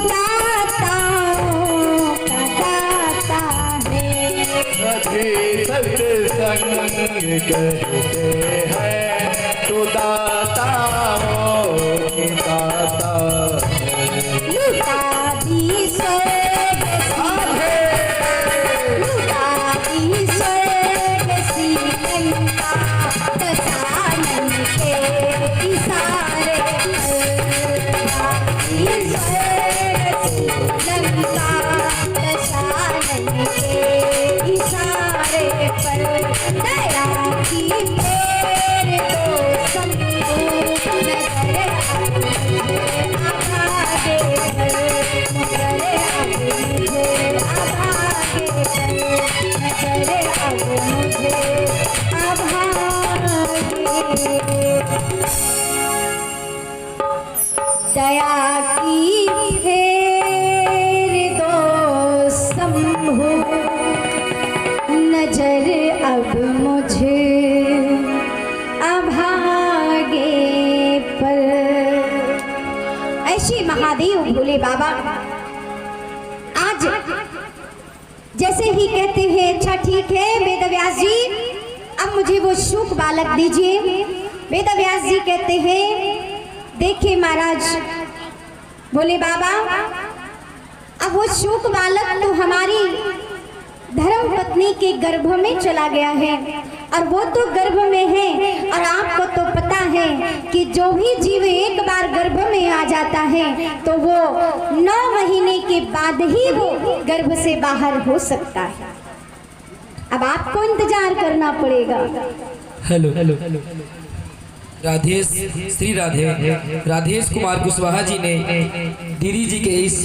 दाताओं का दाता है। सभी सत्संग कहते हैं तू दाताओं की दाता है। लुटा दी स्वर्ग लुटा दी स्वर्ग सी लंका दशानन के इशारे लुटा दी स्वर्ग सी लंका दशानन के इशारे पर दया की फेर दो शंभु नजर आभागे पर नजर अब मुझे आभागे पर नजर अब मुझे आभागे। दया की फेर दो शंभु नजर अब मुझे अभागे पर। ऐसे महादेव भोले बाबा आज जैसे ही कहते हैं अच्छा ठीक है वेदव्यास जी अब मुझे वो शूक बालक दीजिए। वेदव्यास जी कहते हैं देखिए महाराज भोले बाबा अब वो शूक बालक तो हमारी धर्म पत्नी के गर्भ में चला गया है और वो तो गर्भ में है और आपको तो पता है कि जो भी जीव एक बार गर्भ में आ जाता है तो वो 9 महीने के बाद ही वो गर्भ से बाहर हो सकता है। अब आपको इंतजार करना पड़ेगा। हेलो राधेश श्री राधे राधेश कुमार कुशवाहा जी ने दीदी जी के इस